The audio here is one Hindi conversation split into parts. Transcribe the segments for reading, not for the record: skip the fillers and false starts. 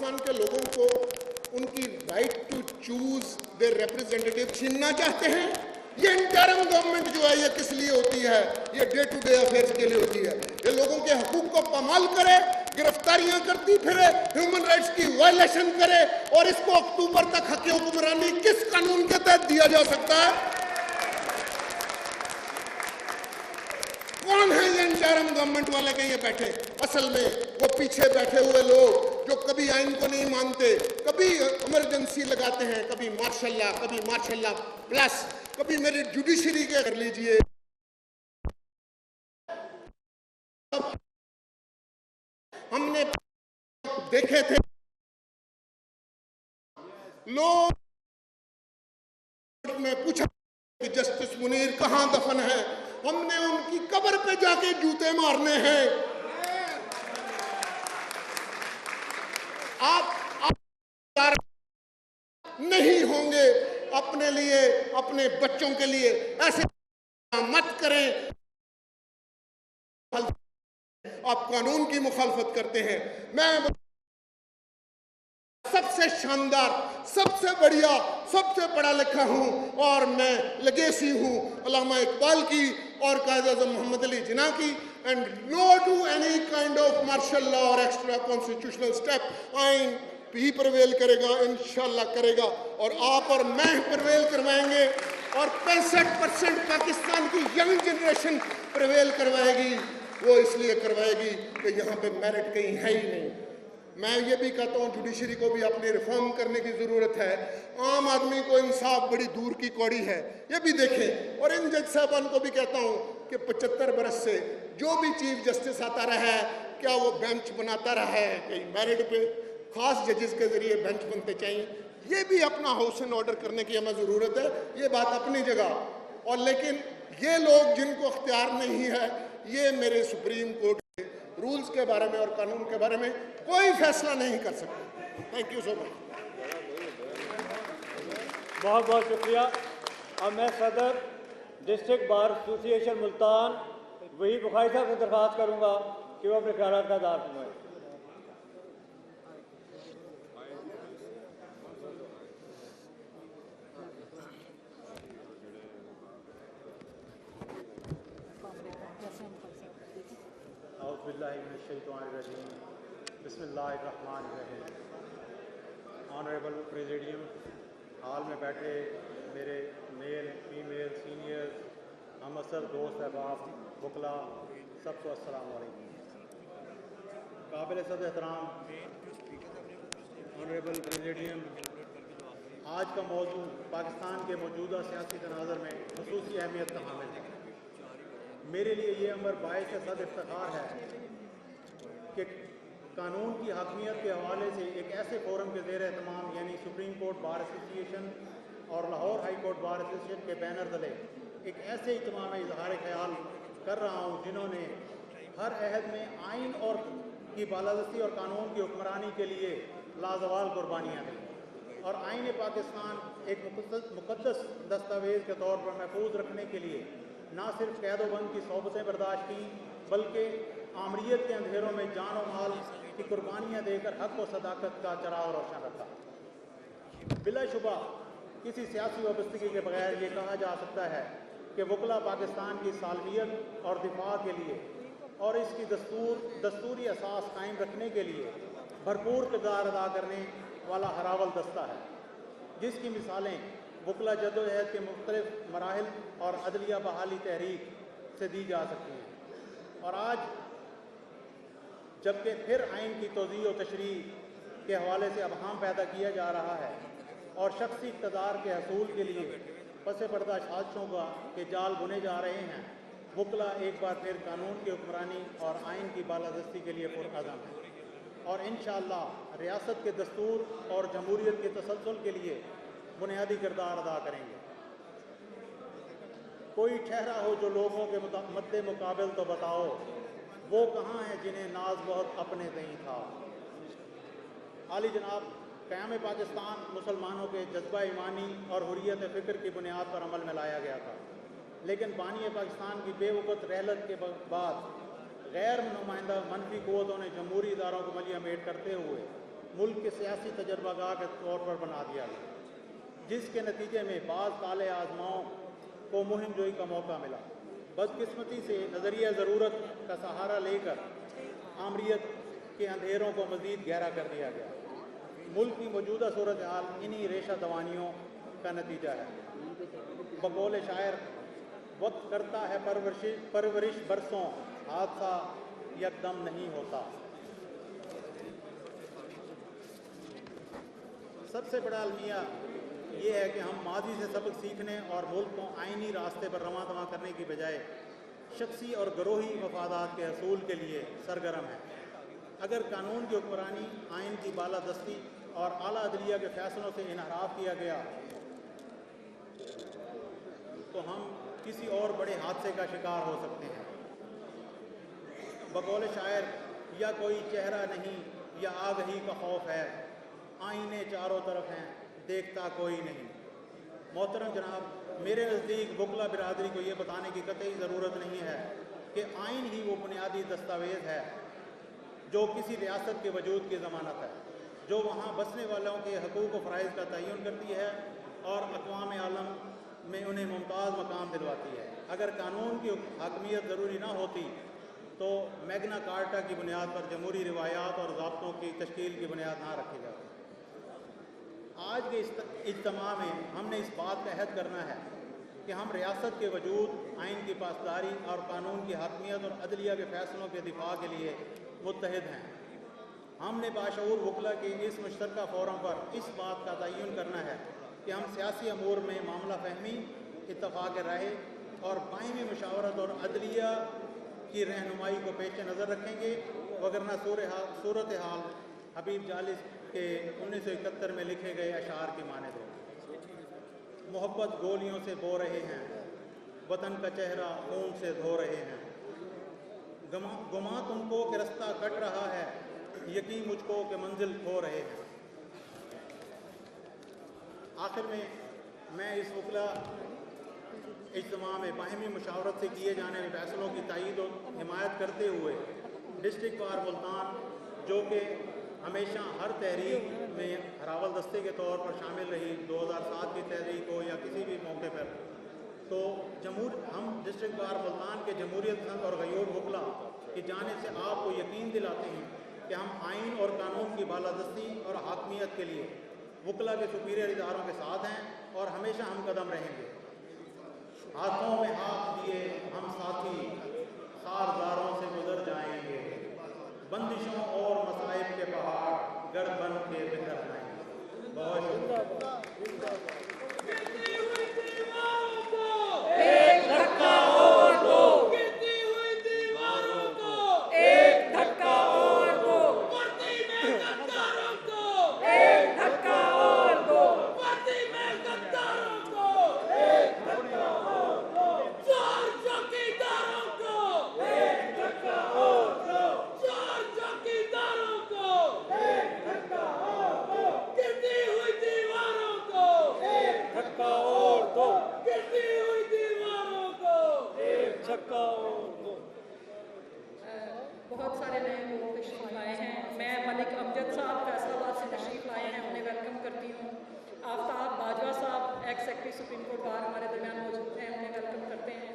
पाकिस्तान के लोगों को उनकी right to choose their representative छीनना चाहते हैं। ये इंटरिम गवर्नमेंट जो है ये किस लिए होती है? ये डे टू डे अफेयर्स के लिए होती है। ये लोगों के हकूक को पामाल करे, गिरफ्तारियां करती फिरे, ह्यूमन राइट्स की वायलेशन करे, और इसको अक्टूबर तक हक हुक्मरानी किस कानून के तहत दिया जा सकता है? कौन है ये इंटरिम गवर्नमेंट वाले के ये बैठे? असल में वो पीछे बैठे हुए लोग जो कभी आइन को नहीं मानते, कभी इमरजेंसी लगाते हैं, कभी मार्शल प्लस, कभी मेरी जुडिशरी के कर लीजिए। हमने देखे थे लोग में पूछा कि जस्टिस मुनीर कहां दफन है, हमने उनकी कब्र पे जाके जूते मारने हैं। आप नहीं होंगे अपने लिए, अपने बच्चों के लिए ऐसे मत करें। आप कानून की मुखालफत करते हैं। मैं सबसे शानदार, सबसे बढ़िया, सबसे पढ़ा लिखा हूं और मैं लेगेसी हूं अल्लामा इकबाल की और कायद-ए-आज़म मोहम्मद अली जिन्ना की। And no to any kind of martial law और एक्स्ट्रा कॉन्स्टिट्यूशनल स्टेप। आइन ही प्रवेल करेगा, इंशाल्लाह करेगा, और आप और मैं प्रवेल करवाएंगे, और 65% पाकिस्तान की यंग जनरेशन प्रवेल करवाएगी। वो इसलिए करवाएगी कि यहाँ पे मेरिट कहीं है ही नहीं। मैं ये भी कहता हूँ जुडिशरी को भी अपनी रिफॉर्म करने की ज़रूरत है। आम आदमी को इंसाफ बड़ी दूर की कौड़ी है, ये भी देखें। और इन जज साहबान को भी कहता हूँ कि 75 बरस से जो भी चीफ जस्टिस आता रहा है, क्या वो बेंच बनाता रहा है? कहीं मेरिट पे खास जजेस के ज़रिए बेंच बनते चाहिए। ये भी अपना हाउस एंड ऑर्डर करने की हमें ज़रूरत है, ये बात अपनी जगह। और लेकिन ये लोग जिनको अख्तियार नहीं है, ये मेरे सुप्रीम कोर्ट के रूल्स के बारे में और कानून के बारे में कोई फैसला नहीं कर सकते। Thank you so much. बहुत बहुत शुक्रिया। अब मैं सदर डिस्ट्रिक्ट बार एसोसिएशन मुल्तान वही बुखारी साहब से दरख्वास्त करूँगा कि वो अपने ख्याल का इज़हार फरमाएं। ऑनरेबल प्रेसिडियम, हाल में बैठे मेरे मेल फीमेल सीनियर्स, हम असर दोस्त अहबाब बुकला, सबको अस्सलाम वालेकुम। काबिल सद एहतराम ऑनरेबल प्रेसिडियम, आज का मौजू पाकिस्तान के मौजूदा सियासी तनाज़ुर में ख़ुसूसी अहमियत का हामिल है। मेरे लिए ये अमर बाइस सद इफ्तिखार है कि कानून की हकमियत के हवाले से एक ऐसे फोरम के ज़ेर एहतमाम यानी सुप्रीम कोर्ट बार एसोसिएशन और Lahore high court bar association के बैनर तले एक ऐसे इज्तिमा में इजहार ख्याल कर रहा हूँ जिन्होंने हर अहद में आइन और की बालादस्ती और कानून की हुक्मरानी के लिए लाजवाल कुर्बानियाँ दी और आइन पाकिस्तान एक मुक़द्दस दस्तावेज़ के तौर पर महफूज रखने के लिए ना सिर्फ कैदोबंद की सोबतें बर्दाश्त की, बल्कि आमरीत के अंधेरों में जान और माल की कुर्बानियाँ देकर हक़ और सदाकत का चराग रोशन रखा। बिलाशुबा किसी सियासी वाबस्तगी के बगैर ये कहा जा सकता है कि वकला पाकिस्तान की सालमियत और दिफा के लिए और इसकी दस्तूरी असास कायम रखने के लिए भरपूर किरदार अदा करने वाला हरावल दस्ता है, जिसकी मिसालें वकला जद्दोजहद के मुख्तलिफ मराहिल और अदलिया बहाली तहरीक से दी जा सकती हैं। और आज जबकि फिर आइन की तोज़ी और तशरीह के हवाले से अबहम पैदा किया जा रहा है और शख्सी इक़्तिदार के हसूल के लिए पस पर्दा साजिशों का के जाल बुने जा रहे हैं, वकला एक बार फिर कानून की हुक्मरानी और आइन की बालादस्ती के लिए पुरअज़म है और इंशाअल्लाह रियासत के दस्तूर और जमहूरियत के तसलसल के लिए बुनियादी किरदार अदा करेंगे। कोई ठहरा हो जो लोगों के मद्दे मुकाबिल तो बताओ, वो कहाँ हैं जिन्हें नाज बहुत अपने नहीं था। आली जनाब, क़याम पाकिस्तान मुसलमानों के जज्बा ईमानी और हुर्रियत फ़िक्र की बुनियाद पर अमल में लाया गया था, लेकिन बानी पाकिस्तान की बेवक़्त रहलत के बाद गैर नुमाइंदा मनफी क़ुव्वतों ने जमहूरी इदारों को मलिया मेट करते हुए मुल्क के सियासी तजर्बागार के तौर पर बना दिया गया, जिसके नतीजे में बाज़ काले आजमाओं को मुहिम जोई का मौका मिला। बदकिस्मती से नज़रिया ज़रूरत का सहारा लेकर आमरीत के अंधेरों को मज़ीद गहरा कर दिया गया। मुल्क की मौजूदा सूरत हाल इन्हीं रेशा दवानियों का नतीजा है। बकौल शायर, वक्त करता है परवरिश बरसों, हादसा यकदम नहीं होता। सबसे बड़ा अलमिया ये है कि हम माजी से सबक सीखने और मुल्क को आइनी रास्ते पर रवां दवां करने की बजाय शख्सी और गरोही मफादात के असूल के लिए सरगर्म है। अगर कानून की हुक्मरानी, आइन की बालादस्ती और आला अदलिया के फैसलों से इनहराफ किया गया तो हम किसी और बड़े हादसे का शिकार हो सकते हैं। बकौल शायर, या कोई चेहरा नहीं या आगही का खौफ है, आईने चारों तरफ हैं, देखता कोई नहीं। मोहतरम जनाब, मेरे नज़दीक वकला बिरादरी को ये बताने की कतई ज़रूरत नहीं है कि आइन ही वो बुनियादी दस्तावेज़ है जो किसी रियासत के वजूद की ज़मानत है, जो वहाँ बसने वालों के हकूक़ व फ़राइज़ का तयन करती है और अक़वाम आलम में उन्हें मुमताज़ मकाम दिलवाती है। अगर कानून की हाकमियत ज़रूरी ना होती तो मैग्ना कार्टा की बुनियाद पर जमहूरी रिवायात और ज़ाब्तों की तश्कील की बुनियाद ना रखी जाती। आज के इज्तिमा में हमने इस बात का अहद करना है कि हम रियासत के वजूद, आइन की पासदारी और कानून की हाकमियत और अदलिया के फ़ैसलों के दिफा के लिए मुत्तहिद हैं। हमने बाशऊर वकला के इस मुश्तरका फ़ोरम पर इस बात का तयन करना है कि हम सियासी अमूर में मामला फहमी, इत्तफ़ाक़ राय और बाहिमी मुशावरत और अदलिया की रहनुमाई को पेश नज़र रखेंगे, वगरना सूरत हाल हबीब जालिस के 1971 में लिखे गए अशार की माने दो। मोहब्बत गोलियों से बो रहे हैं, वतन का चेहरा खून से धो रहे हैं। गुमा तुमको कि रास्ता कट रहा है, यकीन मुझको कि मंजिल खो रहे हैं। आखिर में मैं इस वकला इज्तिमा में बाहिमी मुशावरत से किए जाने वाले फैसलों की तायीद और हिमायत करते हुए डिस्ट्रिक्ट बार मुल्तान, जो कि हमेशा हर तहरीक में हरावल दस्ते के तौर पर शामिल रही, 2007 की तहरीक हो या किसी भी मौके पर, तो हम डिस्ट्रिक्ट बार मुल्तान के जमहूरियत पसंद और गयूर वकला की जानिब से आपको यकीन दिलाते हैं कि हम आइन और कानून की बालादस्ती और हाकमियत के लिए वकला के सुपीरियर इदारों के साथ हैं और हमेशा हम कदम रहेंगे। हाथों में हाथ दिए हम साथी खारदारों से गुजर जाएंगे, बंदिशों और मसाइब के पहाड़ गर्द बन के बिखर जाएंगे। बहुत शुक्रिया। एक धक्का और दो, गिरती हुई दीवारों को एक धक्का और दो, वर्दी में गद्दारों को एक धक्का और दो, वर्दी में गद्दारों को एक धक्का और दो, चोर चौकीदारों को एक धक्का और दो, चोर चौकीदारों को एक धक्का और दो, गिरती हुई दीवारों को एक धक्का और दो, गिरती हुई दीवारों को एक धक्का और दो। बहुत सारे नए लोग तशरीफ लाए हैं। मैं मलिक अमजद साहब फैसलाबाद से तशरीफ लाए हैं, उन्हें वेलकम करती हूँ। आफ्ताब बाजवा साहब एक्स सेक्रेटरी सुप्रीम कोर्ट बार हमारे दरमियान मौजूद हैं, उन्हें वेलकम करते हैं।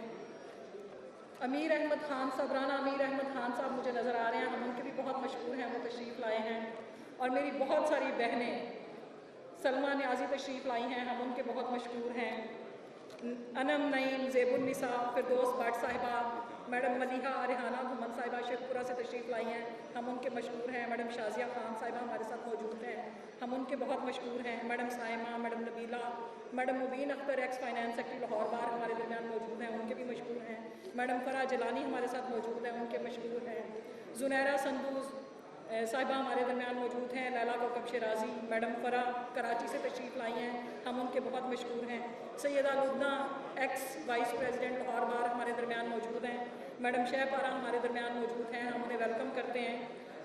अमीर अहमद खान साहब, राना अमीर अहमद खान साहब मुझे नज़र आ रहे हैं, हम उनके भी बहुत मशहूर हैं, वो तशरीफ़ लाए हैं। और मेरी बहुत सारी बहनें सलमा न्याजी तशरीफ़ लाई हैं, हम उनके बहुत मशहूर हैं। अनम नईम, ज़ेबुन्निसा, फिरदौस भट्ट साहिबा, मैडम मलिहा रिहाना घुमन साहिबा शेखपुरा से तशरीफ़ लाई हैं, हम उनके मशहूर हैं। मैडम शाजिया खान साहिबा हमारे साथ मौजूद हैं, हम उनके बहुत मशहूर हैं। Madam Saima, madam Nabeela, madam Mubeen Akhtar ex finance secretary Lahore bar हमारे दरमियान मौजूद हैं, उनके भी मशहूर हैं। मैडम फ़रा जलानी हमारे साथ मौजूद हैं, उनके मशहूर हैं। जुनैरा संदूज साहिबा हमारे दरमियान मौजूद हैं। लैला कोकब शिराजी, मैडम फ़रा कराची से तशरीफ़ लाई हैं, हम उनके बहुत मशहूर हैं। Syeda Lubna ex vice president Lahore bar हमारे दरमियान मौजूद हैं। मैडम शहपारा हमारे दरमियान मौजूद हैं, हम उन्हें वेलकम करते हैं।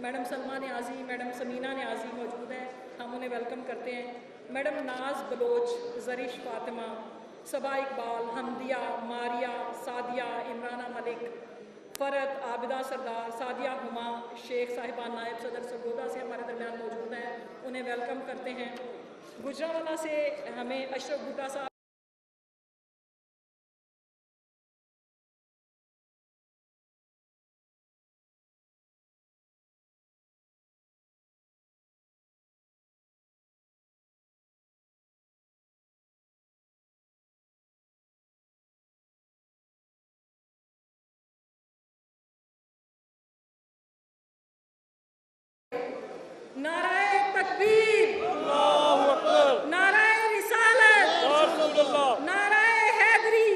मैडम सलमा न्याजी, मैडम समीना न्याजी मौजूद हैं, हम उन्हें वेलकम करते हैं। मैडम नाज बलोच, जरिश फातिमा, सबा इकबाल, हमदिया, मारिया, सादिया, इमराना मलिक, फ़रत, आबिदा सरदार, सादिया हुमा, शेख साहिबान नायब सदर सरगोदा से हमारे दरमियान मौजूद हैं, उन्हें वेलकम करते हैं। गुजरांवाला से हमें अशरफ भुट्टा साहब नाराए तकबीर, नाराए रिसालत, नाराए हैदरी,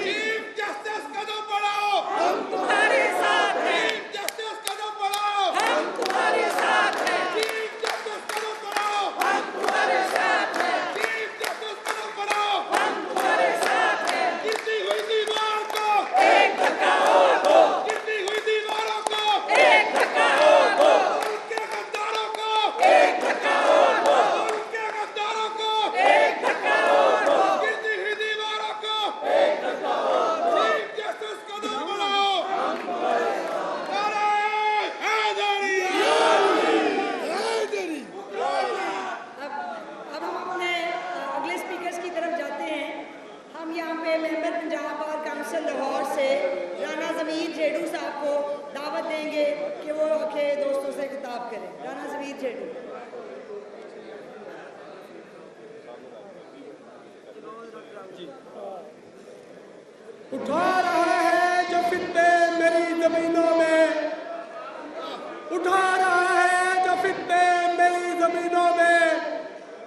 चीफ जस्टिस कदम बढ़ाओ, हम तुम्हारे साथ हैं, जस्टिस कदम बढ़ाओ, हम तुम्हारे साथ हैं, चीफ जस्टिस कदम बढ़ाओ, हम तुम्हारे साथ हैं, चीफ जस्टिस कदम बढ़ाओ। हम तुम्हारे साथ हैं। गिरती हुई दीवार को एक धक्का और दो, गिरती हुई दीवारों को, एक धक्का और दो, उनके गद्दारों को, एक धक्का और दो, उनके गद्दारों को, एक धक्का और दो, गिरती हुई दीवारों को, एक धक्का और दो। चीफ जस्टिस कदम बढ़ाओ, नाराए हैदरी, हैदरी। अब हम अपने अगले स्पीकर्स की तरफ जाते हैं। हम यहाँ पे member Punjab bar council Lahore से राना ज़मीर जेडू साहब को दावत देंगे कि वो आके दोस्तों से खिताब करें। राना ज़मीर जेडू। उठा रहा है जो फित्ते मेरी जमीनों में, उठा रहा है जो फित्ते मेरी जमीनों में,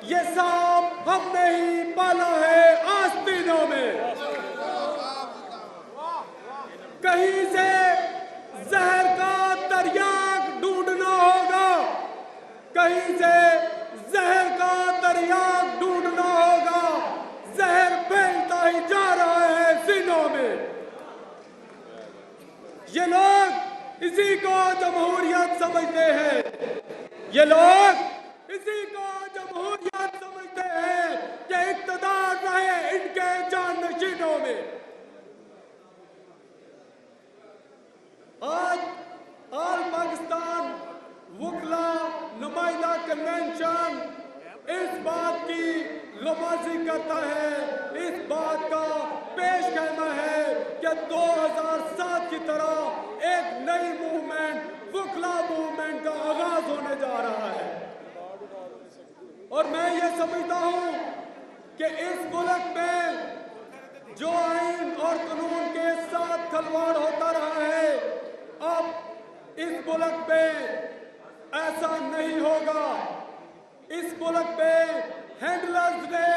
ये सांप हमने ही पाला है आस्तीनों में। कहीं से जहर का दरिया ढूंढना होगा, कहीं से जहर का दरिया ढूंढना होगा। जहर फैलता ही जा रहा है सीनों में। ये लोग इसी को जमहूरियत समझते हैं, ये लोग इसी को जमहूरियत समझते हैं कि इक़्तिदार रहे इनके जाननशीनों में। आज ऑल पाकिस्तान वकला नुमाइंदा कन्वेंशन इस बात की नुमाइंदगी करता है, इस बात का पेश कहना है कि 2007 की तरह एक नई मूवमेंट वकला मूवमेंट का आगाज होने जा रहा है। और मैं ये समझता हूँ कि इस मुल्क में जो आइन और कानून के साथ खिलवाड़ होता रहा है, अब इस मुल्क में ऐसा नहीं होगा। इस मुल्क में हैंडलर्स ने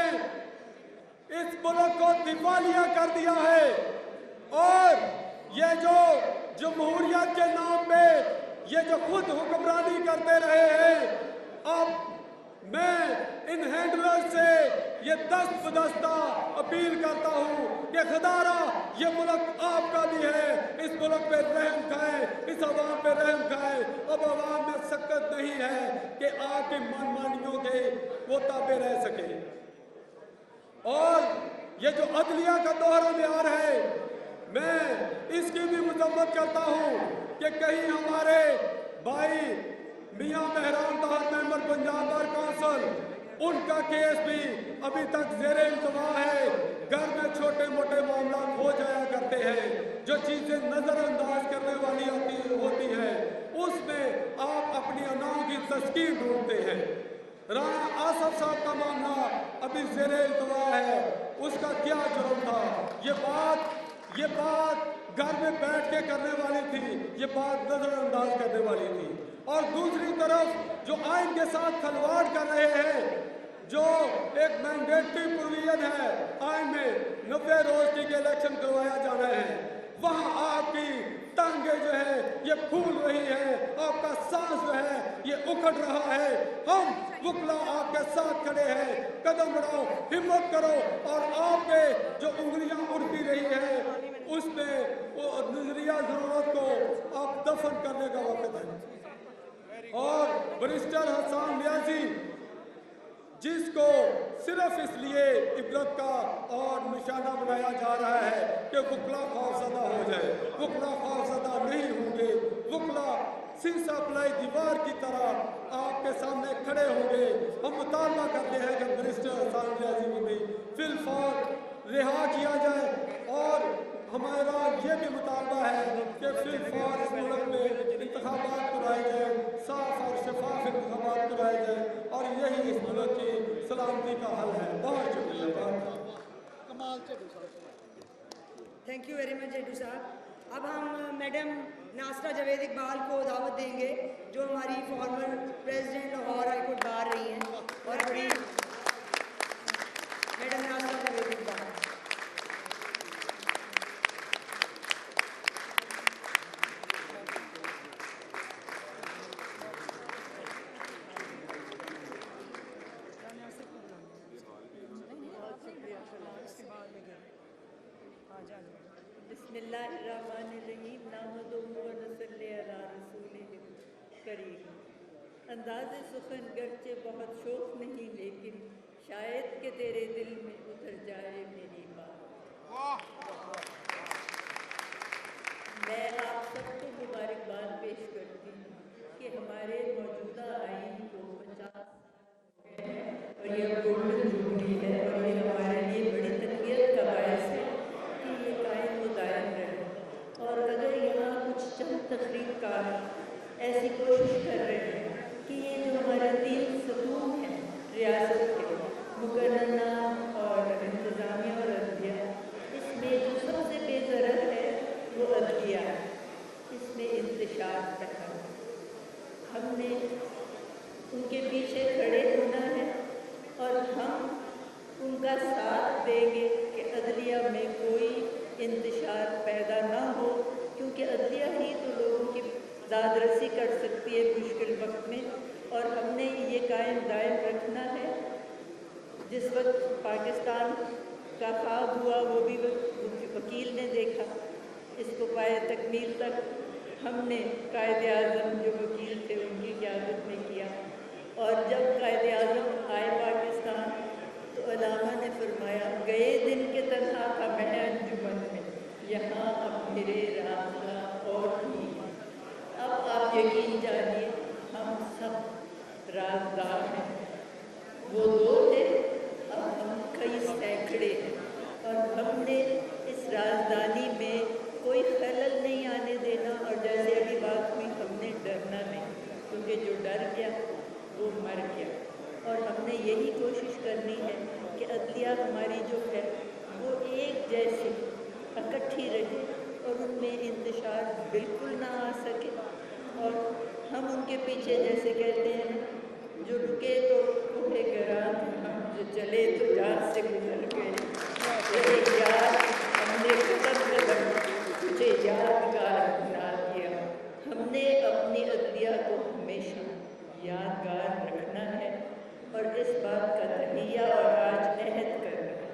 इस मुल्क को दिवालिया कर दिया है और ये जो जमहूरियत के नाम पे ये जो खुद हुक्मरानी करते रहे हैं, अब मैं इन हैंडलर से ये दस्त बदस्ता अपील करता हूँ कि खुदारा ये मुल्क आपका भी है, इस मुल्क पे रहम खाए, इस आवाम पे रहम खाए। अब आवाम में सकत नहीं है कि आपकी मनमानियों के वो ताबे रह सके। और ये जो अदलिया का दोहरा म्यार है, मैं इसकी भी मजम्मत करता हूँ कि कहीं हमारे भाई मियाँ मेहरान तहत मेंबर पंजाब बार काउंसिल, उनका केस भी अभी तक ज़ेरे इंतवा है। घर में छोटे मोटे मामला हो जाया करते हैं, जो चीज़ें नज़रअंदाज करने वाली होती है, उसमें आप अपनी अनाओं की तस्कीर ढूंढते हैं। राना आसफ साहब का मामला अभी ज़ेरे इंतवा है, उसका क्या जुर्म था? ये बात घर में बैठ के करने वाली थी, ये बात नज़रअंदाज करने वाली थी। और दूसरी तरफ जो आइन के साथ खिलवाड़ कर रहे हैं, जो एक मैंडेटरी प्रोविजन है आइन में 90 रोज के इलेक्शन करवाया जाना है, वहाँ आपकी टांगे जो है ये फूल रही है, आपका सांस जो है ये उखड़ रहा है। हम वकला आपके साथ खड़े हैं, कदम बढ़ाओ, हिम्मत करो और आपके जो उंगलियां उड़ती रही है उसमें वो नजरिया जरूरत को आप दफन करने का वक्त है। और बैरिस्टर हसन नियाजी जिसको सिर्फ इसलिए इबरत का और निशाना बनाया जा रहा है कि वकला खौफजदा हो जाए। वकला खौफजदा नहीं होंगे, वकला शीशा पलाई दीवार की तरह आपके सामने खड़े होंगे। हम मुतालबा करते हैं कि बैरिस्टर हसन रियाजी को भी फिलफौर रिहा किया जाए और हमारा ये भी मुतालबा है कि फिलफौर इस मुल्क में इंतखाबात कराए जाए, साफ और शफाफ इंतखाबात कराए जाए और यही इस मुल्क की सलामती का हल है। बहुत शुक्रिया। थैंक यू वेरी मच जेडू साहब। अब हम मैडम नासरा जावेद इकबाल को दावत देंगे, जो हमारी former president Lahore high court bar रही हैं और बड़ी मैडम नासरा जावेद इकबाल। बिस्मिल्लाहिर्रहमानिर्रहीम नहमदुहु व नसल्ली अला रसूलिहिल करीम। अंदाज़े सुखन गरचे बहुत शौक नहीं, लेकिन शायद कि तेरे दिल में उतर जाए मेरी बात। मैं आप सबको मुबारकबाद पेश करती हूँ कि हमारे मौजूदा आइन को 50 और ये गोल्डन जुबली है और ये हमारे लिए बड़ी तकलीफ का बायस है कि ये कायम व दायम रहे। और अगर यहाँ कुछ चंद तकरीरकार ऐसी कोशिश कर रहे हैं कि ये जो हमारे 3 सतून हैं रियासत के, मुकर्रना और इंतज़ामिया और अदलिया, इसमें जो सबसे बेज़रत है वो अदलिया है, इसमें इंतशार रखा। हमने उनके पीछे खड़े होना है और हम उनका साथ देंगे कि अदलिया में कोई इंतशार पैदा ना हो, क्योंकि अदलिया ही तो लोगों की दादरसी कर सकती है मुश्किल वक्त में। और हमने ये कायम दायम रखना है। जिस वक्त पाकिस्तान का ख्वाब हुआ वो भी वकील ने देखा, इसको पाए तकमील तक हमने कायदे आज़म जो वकील थे उनकी क़यादत में किया। और जब कायदे आज़म आए पाकिस्तान तो अलामा ने फरमाया, गए दिन के तन्हा था मैं अंजुमन में, यहाँ अब मेरे रास्ता और भी। अब आप यकीन जानिए हम सब राजदार हैं। वो 2 थे, अब हम कई सैकड़े हैं और हमने इस राजधानी में कोई खलल नहीं आने देना। और जैसे अभी बात हुई, हमने डरना नहीं, क्योंकि जो डर गया वो मर गया। और हमने यही कोशिश करनी है कि अदलिया हमारी जो है वो एक जैसे इकट्ठी रहे और उनमें इंतशार बिल्कुल ना आ सके। और हम उनके पीछे जैसे कहते हैं, जो रुके तो कोहे गरां, जो चले तो जान से गुजर गए। एक याद हमने कदम कदम तुझे यादगार बना दिया। हमने अपनी अदलिया को हमेशा यादगार रखना है और इस बात का तहिया और आज अहद करना है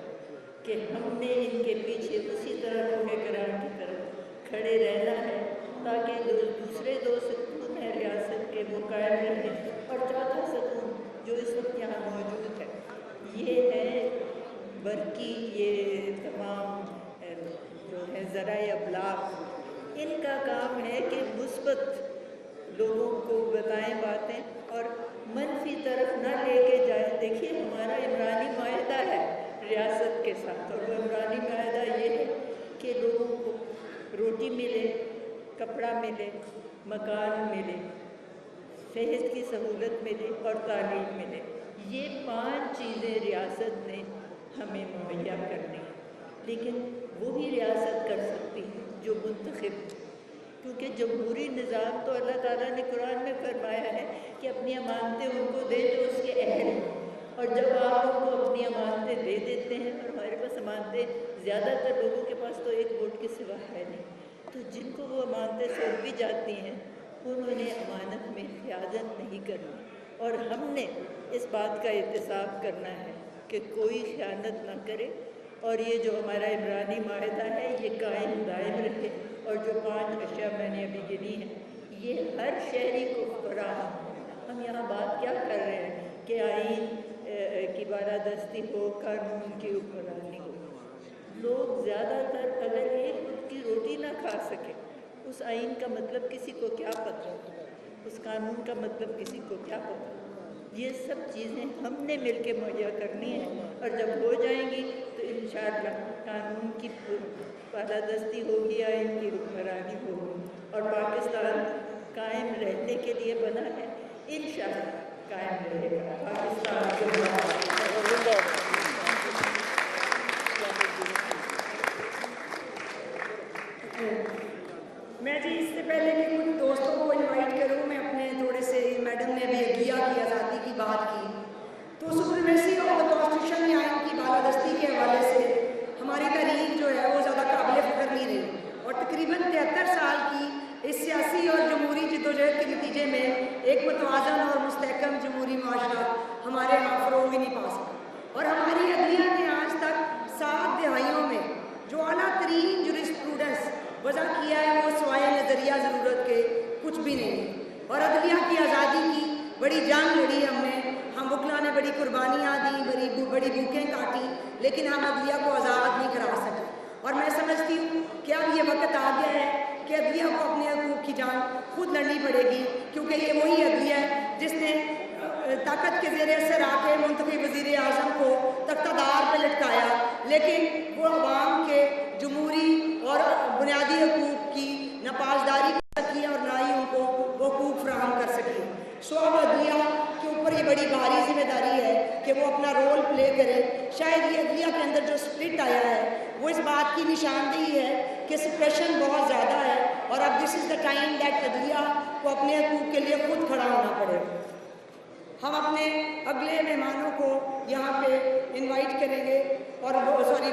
कि हमने इनके पीछे उसी तरह कोहे गरां की तरफ खड़े रहना है, ताकि दूसरे 2 सतून हैं रियासत के वो कायम रहें। और चौथा सतून जो इस वक्त यहाँ मौजूद है, ये है बरकी, ये तमाम जो है ज़राए अबलाग। इनका काम है कि मुस्बत लोगों को बताएं बातें और मनफी तरफ ना लेके जाए। देखिए हमारा इमरानी माहिदा है रियासत के साथ, और वो इमरानी माहिदा ये है कि लोगों को रोटी मिले, कपड़ा मिले, मकान मिले, सेहत की सहूलत मिले और तालीम मिले। ये 5 चीज़ें रियासत ने हमें मुहैया करनी है। लेकिन वही रियासत कर सकती है जो मुंतखब, क्योंकि जमहूरी निज़ाम तो अल्लाह ताला ने कुरान में फरमाया है कि अपनी अमानतें उनको दे जो उसके अहल हैं। और जब आप उनको अपनी अमानतें दे देते हैं, और हमारे पास अमानतें ज़्यादातर लोगों के पास तो एक वोट के सिवा है नहीं, तो जिनको वो अमानतें सौंपी जाती हैं उन्होंने अमानत में ख़यानत नहीं करनी। और हमने इस बात का एहतसाब करना है कि कोई ख़यानत ना करे और ये जो हमारा इमरानी माहिदा है ये कायम दायम रहे। और जो 5 अशिया मैंने अभी गिनी है ये हर शहरी को फराहम। हम यहाँ बात क्या कर रहे हैं कि आइन की बालादस्ती हो, कानून की हुक्मरानी हो। लोग ज़्यादातर अगर एक वक्त की रोटी ना खा सके, उस आइन का मतलब किसी को क्या पता, उस कानून का मतलब किसी को क्या पता। ये सब चीज़ें हमने मिलके मुहैया करनी है, और जब हो जाएंगी तो इंशाअल्लाह कानून की बालादस्ती होगी, आइन की हुक्मरानी होगी, और पाकिस्तान कायम रहने के लिए बना है, इंशाअल्लाह कायम रहेगा पाकिस्तान। मैं जी इससे पहले कि कुछ दोस्तों को इनवाइट करूं, मैं अपने थोड़े से, मैडम ने अभी अगिया की आज़ादी की बात की, तो सुप्रीमेसी ऑफ द कॉन्स्टिट्यूशन या आइन की बालादस्ती के हवाले से हमारी तारीख जो है वो ज़्यादा काबिल फ़ख्र नहीं रही, और तकरीबन 73 साल की इस सियासी और जमहूरी जद्दोजहद के नतीजे में एक मुतवाज़न और मुस्तहकम जमहूरी माशरा हमारे यहाँ फ़रोग़ ही नहीं पा सका। और हमारी अदलिया ने आज तक 7 दहाइयों में जो आला तरीन जुरिस्प्रूडेंस वज़ा किया है वो सिवाय नज़रिया ज़रूरत के कुछ भी नहीं है। और अदलिया की आज़ादी की बड़ी जंग लड़ी हमने, हम वकला ने बड़ी कुर्बानियाँ दी, बड़ी भूखें काटी, लेकिन हम अदलिया को आज़ाद नहीं करा सके। और मैं समझती हूँ कि अब ये वक्त आ गया है कि अदलिया को अपने हकूक़ की जंग खुद लड़नी पड़ेगी, क्योंकि ये वही अदलिया है जिसने ताकत के ज़ेर असर आके मुंतखब वज़ीर आज़म को तख्तादार पर लटकाया, लेकिन वो अवाम के जमहूरी और बुनियादी हकूक़ की न पासदारी कर सकी और ना ही उनको वो हकूक़ फराहम कर सकी। सो अब अदलिया के ऊपर ये बड़ी भारी जिम्मेदारी है कि वो अपना रोल प्ले करे। शायद ये अदलिया के अंदर जो स्प्लिट आया है वो इस बात की निशानदेही है कि सप्रेशन बहुत ज़्यादा है, और अब this is the time that अदलिया को अपने हकूक़ के लिए खुद खड़ा होना पड़ेगा। हम अपने अगले मेहमानों को यहाँ पे इनवाइट करेंगे और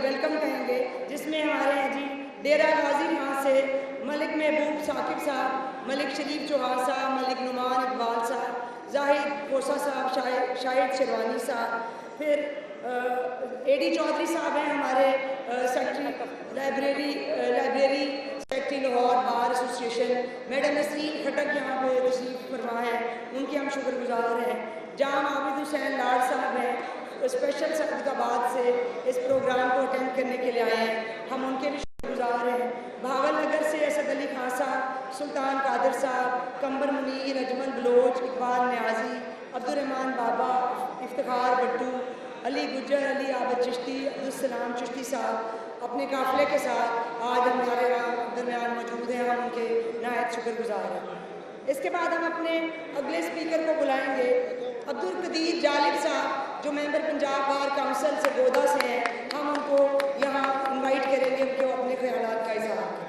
वेलकम करेंगे, जिसमें हमारे हैं जी डेरा गाजी खां से मलिक महबूब साकिब साहब, मलिक शरीफ चौहान साहब, मलिक नुमान इकबाल साहब, जाहिद कोसा साहब, शाहिद शेरवानी साहब, फिर एडी चौधरी साहब हैं हमारे secretary library secretary Lahore bar association, madam Nasreen Khattak यहाँ पे तशरीफ फरमा है, उनके हम शुक्रगुजार हैं। जाम आबिद हुसैन लाड साहब हैं, स्पेशल सदकाबाद से इस प्रोग्राम को अटेंड करने के लिए आए हैं, हम उनके भी शुक्रगुजार हैं। भावल नगर से असद अली खान साहब, सुल्तान कादिर साहब, कंबर मुनीर, अजमल बलोच, इकबाल न्याजी, अब्दुर्रहमान बाबा, इफ्तिखार भट्टू, अली गुज्जर, अली आबद चिश्ती, अब्दुलसलाम चिश्ती साहब अपने काफ़िले के साथ आज हमारे दरमियान मौजूद हैं, हम उनके नहायत शुक्रगुजार हैं। इसके बाद हम अपने अगले स्पीकर को बुलाएंगे, अब्दुल कदीर जालिब साहब जो मेंबर पंजाब बार काउंसिल से गोदा से हैं, हम उनको यहाँ इनवाइट करेंगे उनको अपने ख्यालात का इज़हार करें।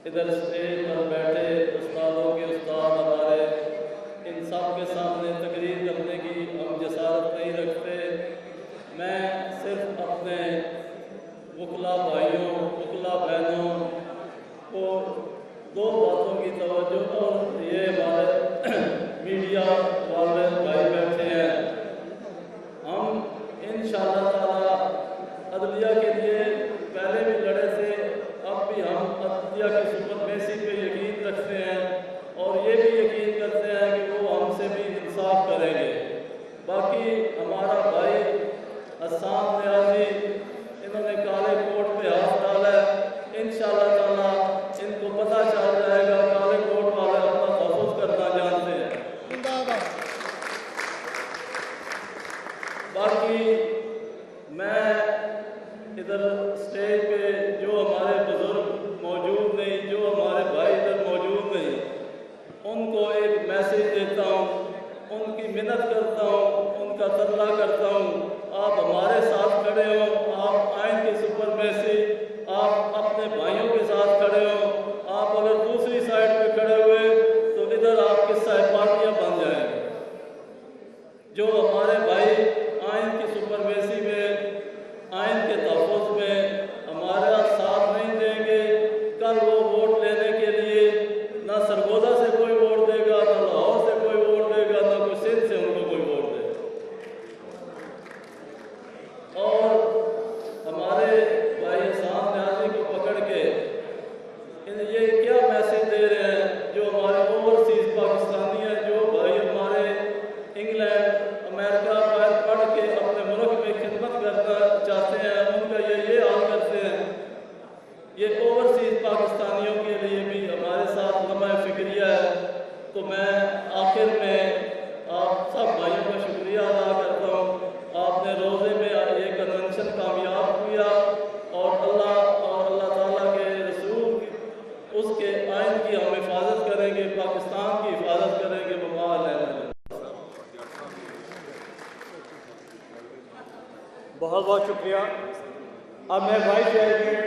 इधर स्टेज पर बैठे उस्तादों के उस्ताद हमारे, इन सब के सामने तकरीर करने की हम जसारत नहीं रखते। मैं सिर्फ अपने वकला भाइयों, वकला बहनों को 2 बातों की तवज्जो, और ये हमारे मीडिया वाले भाई बैठे हैं, हम इंशाअल्लाह ताला अदलिया के लिए पहले भी लड़े थे, अब भी हम अदलिया की सुपरमेसी पे यकीन रखते हैं, और ये भी यकीन करते हैं कि वो हमसे भी इंसाफ करेंगे। बाकी हमारा भाई हसन न्याजी, इन्होंने काले कोट पे हाथ डाला है, इंशाअल्लाह ताला इनको पता चल जाएगा काले कोट वाले अपना तहफ़्फ़ुज़ करना जानते हैं। बाकी मैं इधर स्टेज पे जो हमारे बुजुर्ग मौजूद नहीं, जो हमारे भाई इधर मौजूद नहीं, अजीज पाकिस्तानियों के लिए भी हमारे साथ लम्हा फिक्रिया है, तो मैं आखिर में आप सब भाइयों का शुक्रिया अदा करता हूँ। आपने रोज़े में ये कन्वेंशन कामयाब किया और अल्लाह ताला के रसूल उसके आइन की हम हिफाजत करेंगे, पाकिस्तान की हिफाजत करेंगे। बहुत बहुत शुक्रिया। अब मैं vice chairman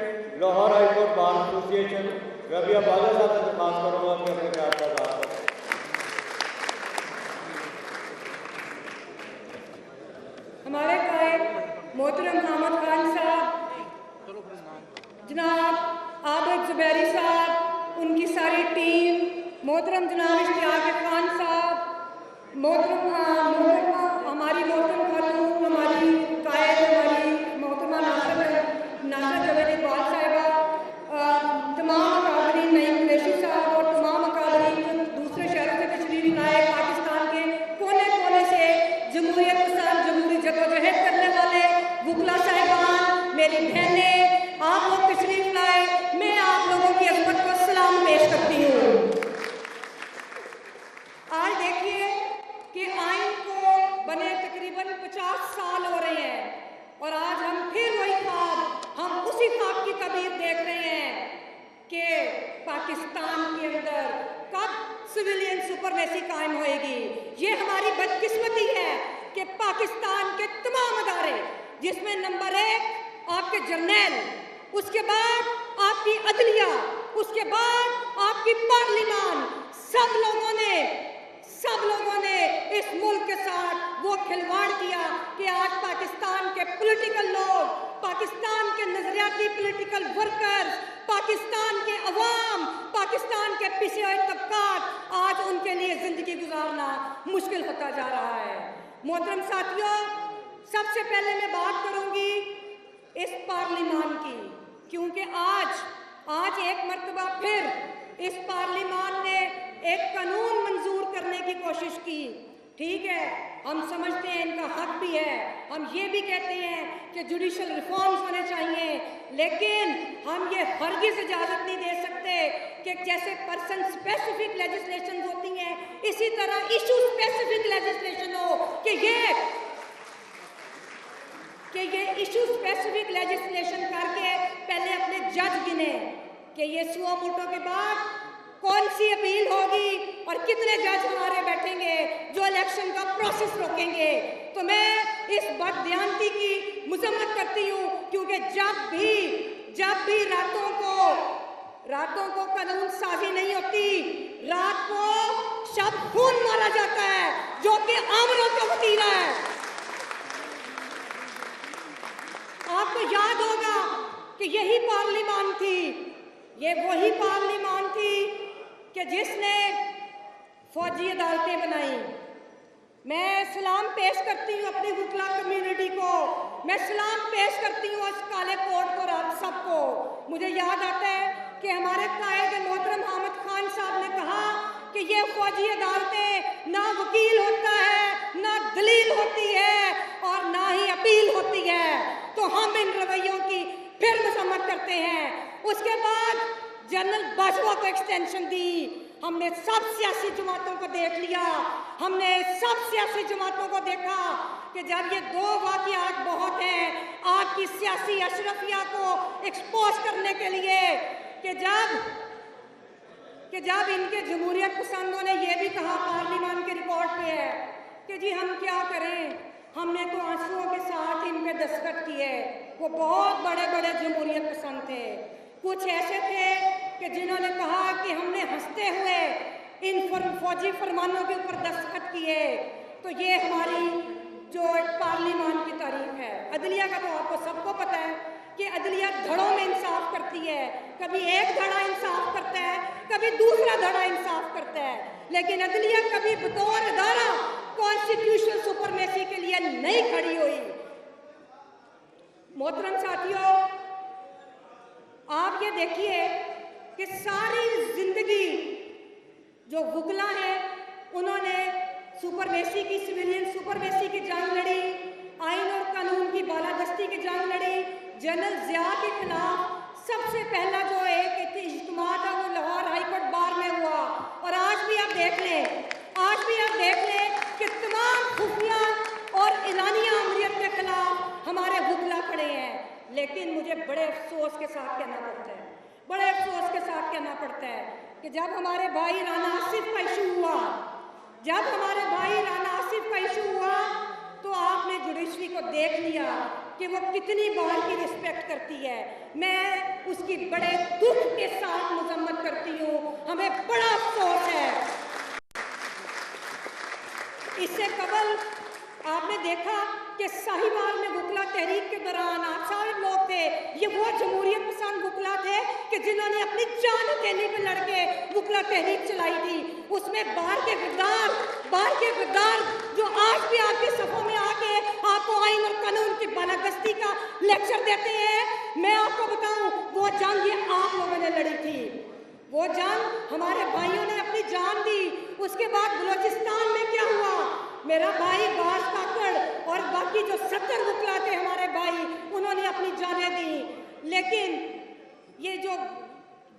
Lahore high court bar association Rabia Bala साहब से दरख्वास्त करूँगा कि अपने ख्याल का इज़हार करें। हमारे कायद मोहतरम अहमद खान साहब, जनाब आबिद जुबैरी साहब, उनकी सारी टीम, मोहतरम जनाब इश्तियाक खान साहब, हमारी मोहतरम खातून, हमारी कायद, हमारी मोहतरमा नासर जवेद इकबाल साहिबा, तमाम अकाबरीन नईम कुरैशी साहब और तमाम अकाबरीन दूसरे शहरों से तशरीफ लाए, पाकिस्तान के कोने कोने से जमहूरियत पसंद, जमहूरी जदोजहद करने वाले वकला साहिबान, मेरी बहनें, आप लोग तशरीफ लाए। मैं आप लोगों की अज़मत को सलाम पेश करती हूँ। आज देखिए कि आइन को बने तकरीबन 50 साल हो रहे हैं और आज हम फिर वही ख्वाब, हम उसी ख्वाब की तबीर देख रहे हैं कि पाकिस्तान के अंदर कब सिविलियन सुपरमेसी कायम होएगी। ये हमारी बदकिस्मती है कि पाकिस्तान के तमाम अदारे, जिसमें नंबर 1 आपके जर्नैल, उसके बाद आपकी अदलिया, उसके बाद आपकी पार्लिमान, सब लोगों ने इस मुल्क के साथ वो खिलवाड़ किया कि आज पाकिस्तान के पॉलिटिकल लोग, पाकिस्तान के नजरियाती पॉलिटिकल वर्कर्स, पाकिस्तान के अवाम, पाकिस्तान के पिछड़े हुए तबकात, आज उनके लिए जिंदगी गुजारना मुश्किल होता जा रहा है। मोहतरम साथियों, सबसे पहले मैं बात करूंगी इस पार्लिमान की, क्योंकि आज एक मर्तबा फिर इस पार्लिमान ने एक कानून मंजूर करने की कोशिश की। ठीक है, हम समझते हैं इनका हक भी है, हम ये भी कहते हैं कि जुडिशल रिफॉर्म्स होने चाहिए, लेकिन हम ये हरगिज़ इजाज़त नहीं दे सकते कि जैसे पर्सन स्पेसिफिक लेजिस्लेशन होती हैं, इसी तरह इशू स्पेसिफिक लेजिस्लेशन हो कि ये इशू स्पेसिफिक लेजिस्लेशन करके पहले अपने जज गिने कि ये सुओ मोटो के बाद कौन सी अपील होगी और कितने जज हमारे बैठेंगे जो इलेक्शन का प्रोसेस रोकेंगे। तो मैं इस बददियानती की मजम्मत करती हूँ, क्योंकि जब भी रातों को कानून साजी नहीं होती, रात को शब खून मारा जाता है, जो कि आमरों का वतीरा है। आपको याद होगा कि यही पार्लिमान थी, ये वही पार्लिमान थी कि जिसने फौजी अदालतें बनाई। मैं सलाम पेश करती हूँ अपनी वकला कम्युनिटी को, मैं सलाम पेश करती हूँ उस काले कोट को, आप सबको। मुझे याद आता है कि हमारे कायद मोहतरम अहमद खान साहब ने कहा कि ये फौजी अदालतें ना वकील होता है, ना दलील होती है और ना ही अपील होती है। तो हम इन रवैयों की फिर मजम्मत करते हैं। उसके बाद जनरल बाजवा को एक्सटेंशन दी। हमने सब सियासी जमातों को देख लिया, हमने सब सियासी जमातों को देखा कि जब ये दो वाक़ियात बहुत हैं आपकी सियासी अशरफिया को एक्सपोज करने के लिए, कि जब इनके जमहूरियत पसंदों ने यह भी कहा, पार्लिमान के रिकॉर्ड पे है कि जी हम क्या करें, हमने तो आंसुओं के साथ इन पे दस्तखत किए। वो बहुत बड़े बड़े जमहूरियत पसंद थे। कुछ ऐसे थे कि जिन्होंने कहा कि हमने हंसते हुए इन फौजी फरमानों के ऊपर दस्तखत किए। तो ये हमारी जो पार्लिमान की तारीफ है। अदलिया का तो आपको सबको पता है कि अदलिया धड़ों में इंसाफ करती है, कभी एक धड़ा इंसाफ करता है, कभी दूसरा धड़ा इंसाफ करता है, लेकिन अदलिया कभी बतौर अदारा कॉन्स्टिट्यूशनल सुपरमेसी के लिए नहीं खड़ी हुई। मोहतरम साथियों, आप ये देखिए कि सारी जिंदगी जो वकला हैं उन्होंने सुपरमेसी की, सिविलियन सुपरमेसी की जंग लड़ी, आइन और कानून की बालादस्ती की जंग लड़ी। जनरल ज़िया के खिलाफ सबसे पहला जो एक याद करना पड़ता है कि जब हमारे भाई राना आसिफ का इशू हुआ, तो आपने जुडिशरी को देख लिया कि वो कितनी बार की रिस्पेक्ट करती है। मैं उसकी बड़े दुख के साथ मजम्मत करती हूँ, हमें बड़ा अफसोस है। इससे कबल आपने देखा कि साहिवाल में वकला तहरीक के दौरान आप सारे लोग थे, ये वो जमहूरियत पसंद वकला थे कि जिन्होंने अपनी जान देने पे लड़के वकला तहरीक चलाई थी। उसमें बाहर के गद्दार जो आज भी आपके सफों में आके आपको आइन और कानून की बालादस्ती का लेक्चर देते हैं। मैं आपको बताऊं, वो जंग ये आप लोगों ने लड़ी थी, वो जंग हमारे भाइयों ने अपनी जान दी। उसके बाद बलूचिस्तान में क्या हुआ, मेरा भाई बास काकड़ और बाकी जो 70 वकला थे हमारे भाई, उन्होंने अपनी जानें दी। लेकिन ये जो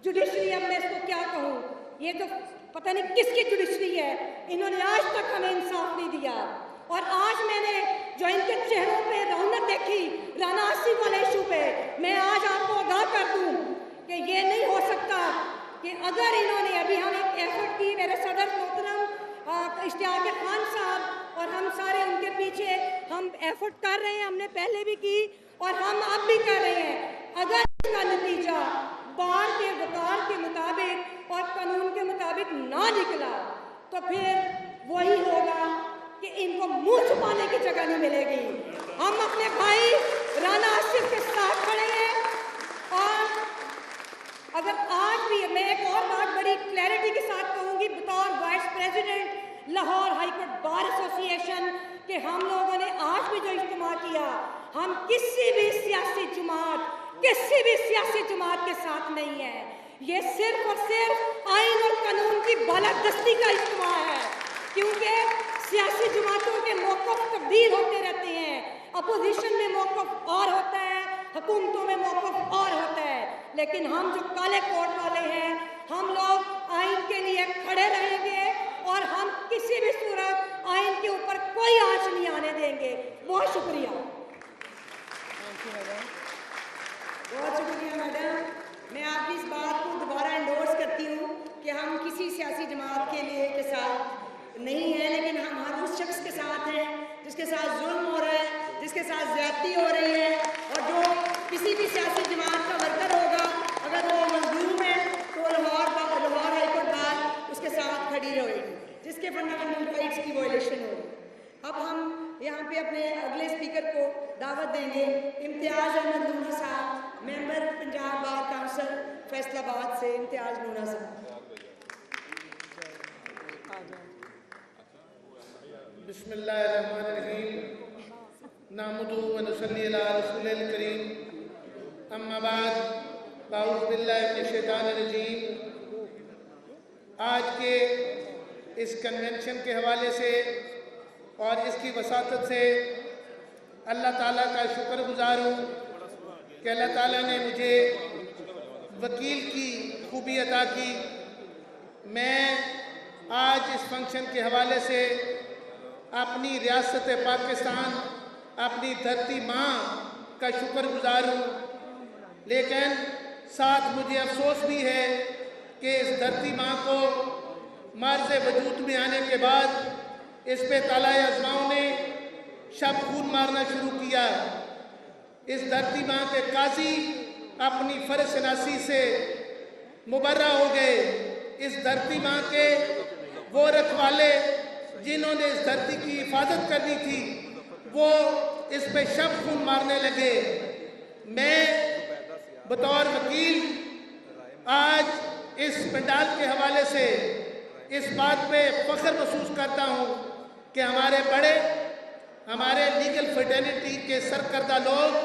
जुडिशरी, अब मैं इसको क्या कहूँ, ये तो पता नहीं किसकी जुडिशरी है, इन्होंने आज तक हमें इंसाफ नहीं दिया। और आज मैंने जो इनके चेहरों पे रौनक देखी राना आसिफ वाले इशू पे, मैं आज आपको आगाह कर दूँ कि ये नहीं हो सकता कि अगर इन्होंने, अभी हम एक एफर्ट की, मेरे सदर मोहतरम इश्तियाक खान साहब और हम सारे उनके पीछे हम एफर्ट कर रहे हैं, हमने पहले भी की और हम अब भी कर रहे हैं। अगर इसका नतीजा बार के वकार के मुताबिक और कानून के मुताबिक ना निकला तो फिर वही होगा कि इनको मुंह छुपाने की जगह नहीं मिलेगी। हम अपने भाई राना आसिफ के साथ खड़े हैं। और अगर आज भी मैं एक और बात बड़ी क्लैरिटी के साथ कहूँगी, बतौर vice president Lahore high court bar association के, हम लोगों ने आज भी जो इज्तिमा किया, हम किसी भी सियासी जमात के साथ नहीं है। ये सिर्फ और सिर्फ आइन और कानून की बालादस्ती का इज्तिमा है, क्योंकि सियासी जमातों के मौक़िफ़ तब्दील होते रहते हैं। अपोजिशन में मौक़िफ़ और होता है, हुकूमतों में मौक़िफ़ और होता है, लेकिन हम जो काले कोट वाले हैं, हम लोग आइन के लिए खड़े रहेंगे और हम किसी भी सूरत आइन के ऊपर कोई आंच नहीं आने देंगे। बहुत शुक्रिया। बहुत शुक्रिया मैडम। मैं आपकी इस बात को दोबारा एंडोर्स करती हूँ कि हम किसी सियासी जमात के लिए के साथ नहीं हैं, लेकिन हम हर उस शख्स के साथ हैं जिसके साथ जुल्म हो रहा है, जिसके साथ ज्यादती हो रही है, और जो किसी भी सियासी जमात का वर्कर होगा, अगर वो मजलूम है तो लाहौर हाईकोर्ट बार उसके साथ खड़ी रहेगी, जिसके फंडामेंटल राइट्स की वायलेशन होगी। अब हम यहाँ पे अपने अगले स्पीकर को दावत देंगे, इम्तियाज़ अहमद नूना साहब, member Punjab bar council Faisalabad से। इम्तियाज़ नूना साहब। बिस्मिल्लाहिर्रहमानिर्रहीम, नहमदुहु व नुसल्ली अला रसूलिल करीम, अम्मा बाद, अऊज़ु बिल्लाहि मिनश शैतानिर रजीम। आज के इस कन्वेंशन के हवाले से और इसकी वसातत से अल्लाह ताला का शुक्रगुज़ार हूँ कि अल्लाह ताला ने मुझे वकील की खूबी अता की। मैं आज इस फंक्शन के हवाले से अपनी रियासत पाकिस्तान, अपनी धरती माँ का शुक्रगुज़ार हूँ, लेकिन साथ मुझे अफसोस भी है कि इस धरती माँ को मर्ज़ वजूद में आने के बाद इस पे तालाए अज़माओं ने शब खून मारना शुरू किया। इस धरती माँ के काजी अपनी फ़र्ज़ शनासी से मुबर्रा हो गए। इस धरती माँ के वो रखवाले जिन्होंने इस धरती की हिफाजत करनी थी, वो इस पे शब खून मारने लगे। मैं बतौर वकील आज इस पंडाल के हवाले से इस बात पे फ़ख्र महसूस करता हूँ कि हमारे लीगल फ्रेटर्निटी के सरकर्दा लोग,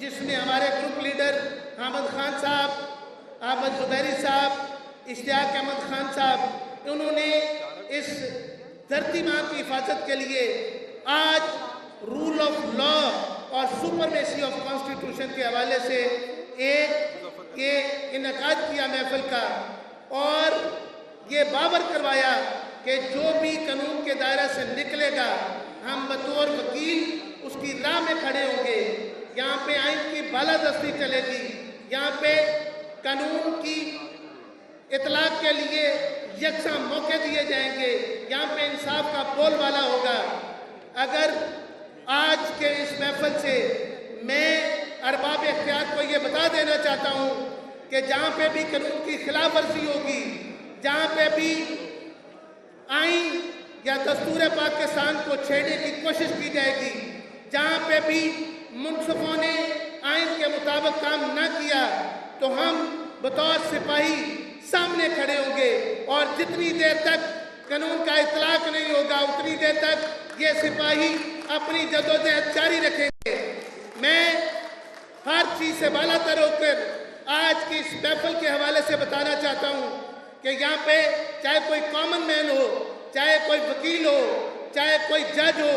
जिसमें हमारे ग्रुप लीडर अहमद खान साहब, अहमद ज़ुबैरी साहब, इश्तियाक अहमद खान साहब, उन्होंने इस धरती माँ की हिफाजत के लिए आज रूल ऑफ लॉ और सुपरमेसी ऑफ कॉन्स्टिट्यूशन के हवाले से एक ये इनकाद किया महफिल का, और ये बावर करवाया कि जो भी कानून के दायरे से निकलेगा, हम बतौर वकील उसकी राह में खड़े होंगे। यहाँ पे आइन की बालादस्ती चलेगी, यहाँ पे कानून की इतलाक के लिए यकसा मौके दिए जाएंगे, यहाँ पे इंसाफ का बोलबाला होगा। अगर आज के इस महफिल से मैं अरबाब इख्तियार को ये बता देना चाहता हूँ कि जहाँ पे भी कानून की खिलाफ वर्जी होगी, जहाँ पे भी आइन या दस्तूर पाकिस्तान को छेड़ने की कोशिश की जाएगी, जहाँ पे भी मुनसिफों ने आइन के मुताबिक काम न किया, तो हम बतौर सिपाही सामने खड़े होंगे और जितनी देर तक कानून का इतलाक नहीं होगा उतनी देर तक ये सिपाही अपनी जदोजहद जारी रखेंगे। मैं हर चीज़ से बालातर होकर आज की इस महफिल के हवाले से बताना चाहता हूँ कि यहाँ पे चाहे कोई कॉमन मैन हो, चाहे कोई वकील हो, चाहे कोई जज हो,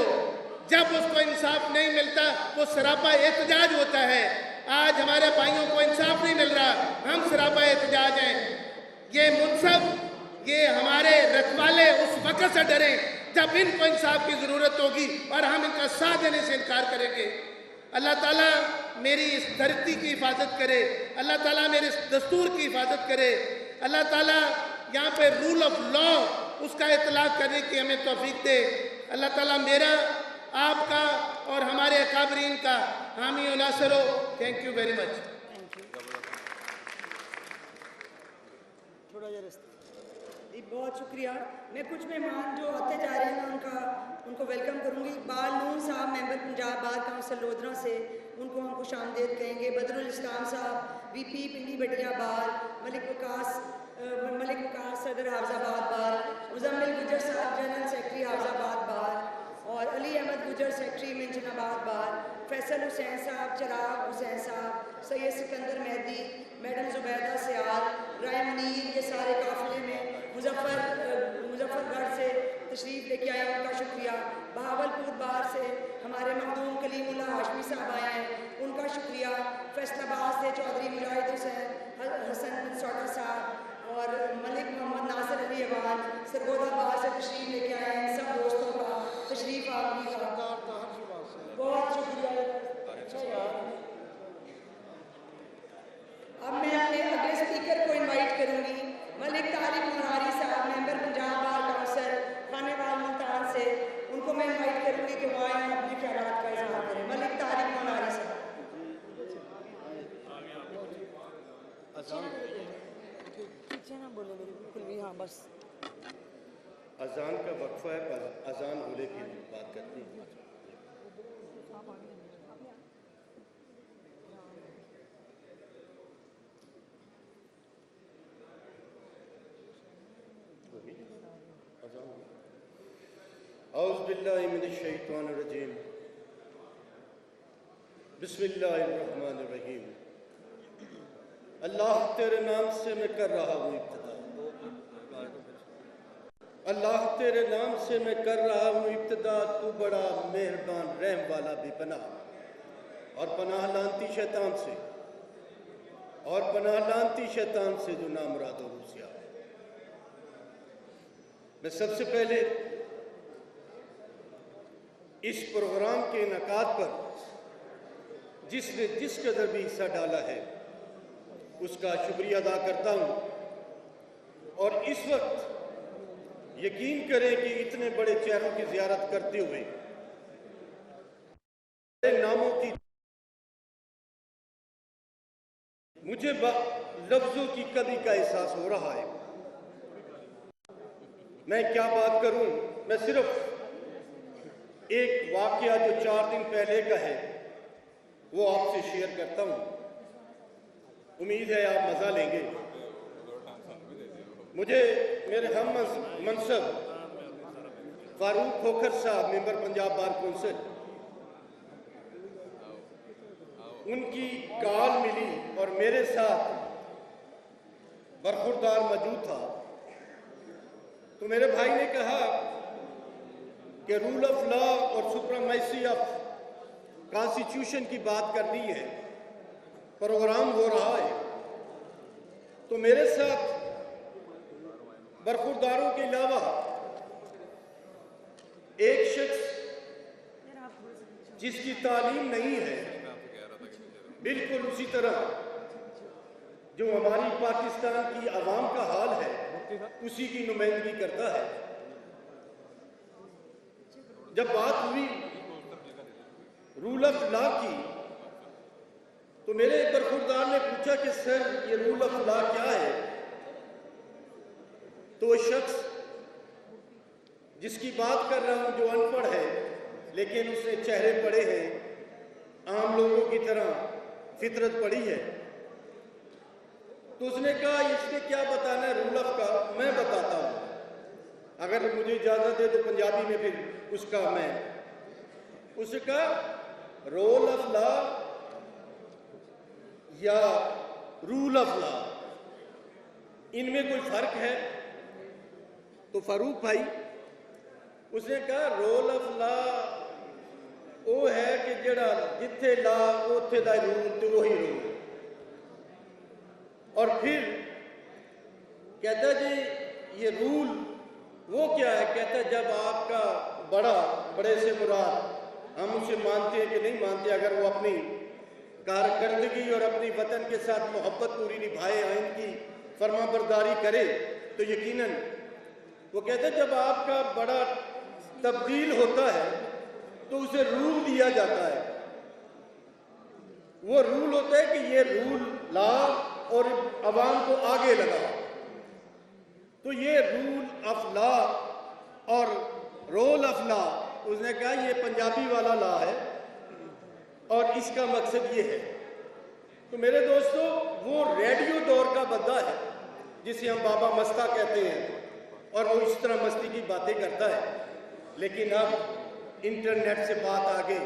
जब उसको इंसाफ नहीं मिलता वो सरापा एहतजाज होता है। आज हमारे भाइयों को इंसाफ नहीं मिल रहा, हम सरापा एहतजाज हैं। ये मुनसब, ये हमारे रखवाले उस वक्त से डरे जब इनको इंसाफ की ज़रूरत होगी और हम इनका साथ देने से इनकार करेंगे। अल्लाह ताला मेरी इस धरती की हिफाजत करे, अल्लाह ताला मेरे इस दस्तूर की हिफाजत करे, अल्लाह ताला यहाँ पे रूल ऑफ लॉ उसका इतलाक करने की हमें तौफीक दे। अल्लाह ताला मेरा, आपका और हमारे अकाबरीन का हामी और नासिर हो। Thank you very much. जी बहुत शुक्रिया। मैं कुछ मेहमान जो आते जा रहे हैं उनको वेलकम करूंगी। इकबाल नून साहब member Punjab bar council Lodhran से, उनको हम खुश आमदेद कहेंगे। बदरुल इस्लाम साहब वीपी पिंडी बटिया बार, मलिक वकास सदर हाफजाबाद बार, मुजम्मिल गुजर साहब जनरल सेक्रेटरी हाफजाबाद बार और अली अहमद गुजर सेक्रेटरी मिंजनाबाद बार, फैसल हुसैन साहब, चिराग हुसैन साहब, सैयद सिकंदर मेहदी, मैडम जुबैदा सियार, राय मुनीर, ये सारे काफिले में मुजफ्फरगढ़ से तशरीफ़ लेके आए, उनका शुक्रिया। बहावलपुर बार से हमारे मखदूम कलीमुल्ला हाशमी साहब आए हैं, उनका शुक्रिया। फैसलाबाद से चौधरी मुजाहिद हुसैन हसन सोटा साहब और मलिक मोहम्मद नासिर अली अवान सरगोदा बार से तशरीफ़ लेके आए हैं। सब दोस्तों का तशरीफ़ आपकी का बहुत शुक्रिया। अब मैं अपने अगले स्पीकर को इनवाइट करूंगी, मलिक तारिक मुरारी साहब member Punjab bar council Khanewal Multan से, उनको मैं इनवाइट करूंगी कि वो आए अपने ख्यालात का इजहार करें। मलिक तारिक मुरारी साहब। ना बोले बिल्कुल भी, हाँ बस अजान का वक्फा है, अजान होने की बात करती है। औज़ु बिल्लाहि मिनश शैतानिर रजीम, बिस्मिल्लाहिर्रहमानिर्रहीम। अल्लाह तेरे नाम से मैं कर रहा हूँ इब्तिदा, अल्लाह तेरे नाम से मैं कर रहा हूँ इब्तिदा, तू बड़ा मेहरबान रहम वाला भी पनाह और पनाह लानती शैतान से, और पनाह लानती शैतान से जो नामुराद और रूसिया। मैं सबसे पहले इस प्रोग्राम के इनकाद पर जिसने जिस कदर भी हिस्सा डाला है उसका शुक्रिया अदा करता हूँ। और इस वक्त यकीन करें कि इतने बड़े चेहरों की ज़ियारत करते हुए नामों की मुझे लफ्ज़ों की कमी का एहसास हो रहा है। मैं क्या बात करूं, मैं सिर्फ एक वाकया जो 4 दिन पहले का है वो आपसे शेयर करता हूं। उम्मीद है आप मज़ा लेंगे। मुझे मेरे हम मनसब फारूक खोखर साहब मेंबर पंजाब बार कौंसिल, उनकी कॉल मिली और मेरे साथ बरखुरदार मौजूद था। तो मेरे भाई ने कहा कि रूल ऑफ लॉ और सुप्रीमेसी ऑफ कॉन्स्टिट्यूशन की बात करनी है, प्रोग्राम हो रहा है। तो मेरे साथ बरखुरदारों के अलावा एक शख्स जिसकी तालीम नहीं है, बिल्कुल उसी तरह जो हमारी पाकिस्तान की आवाम का हाल उसी की नुमाइंदगी करता है। जब बात हुई रूल ऑफ लॉ की, तो मेरे एक बरखुरदार ने पूछा कि सर ये रूल ऑफ लॉ क्या है? तो वो शख्स जिसकी बात कर रहा हूं, जो अनपढ़ है लेकिन उसने चेहरे पड़े हैं, आम लोगों की तरह फितरत पड़ी है, तो उसने कहा इसने क्या बताना है रूल ऑफ का, मैं बताता हूं। अगर मुझे इजाजत है तो पंजाबी में फिर उसका मैं उसका रोल ऑफ लॉ या रूल ऑफ लॉ, इनमें कोई फर्क है? तो फारूक भाई उसने कहा रोल ऑफ लॉ वो है कि जड़ा जिथे लॉ उथे दा रूल तो वही रूल। और फिर कहता जी ये रूल वो क्या है? कहता जब आपका बड़े से मुराद हम उसे मानते हैं कि नहीं मानते, अगर वो अपनी कारकर्दगी और अपनी वतन के साथ मोहब्बत पूरी निभाए, आइन की फरमाबरदारी करे, तो यकीनन वो कहते जब आपका बड़ा तब्दील होता है तो उसे रूल दिया जाता है। वो रूल होता है कि ये रूल लॉ और अवाम को आगे लगाओ। तो ये रूल ऑफ लॉ और रोल ऑफ लॉ, उसने कहा ये पंजाबी वाला लॉ है और इसका मकसद ये है। तो मेरे दोस्तों वो रेडियो दौर का बंदा है जिसे हम बाबा मस्ता कहते हैं, और वो इस तरह मस्ती की बातें करता है। लेकिन अब इंटरनेट से बात आगे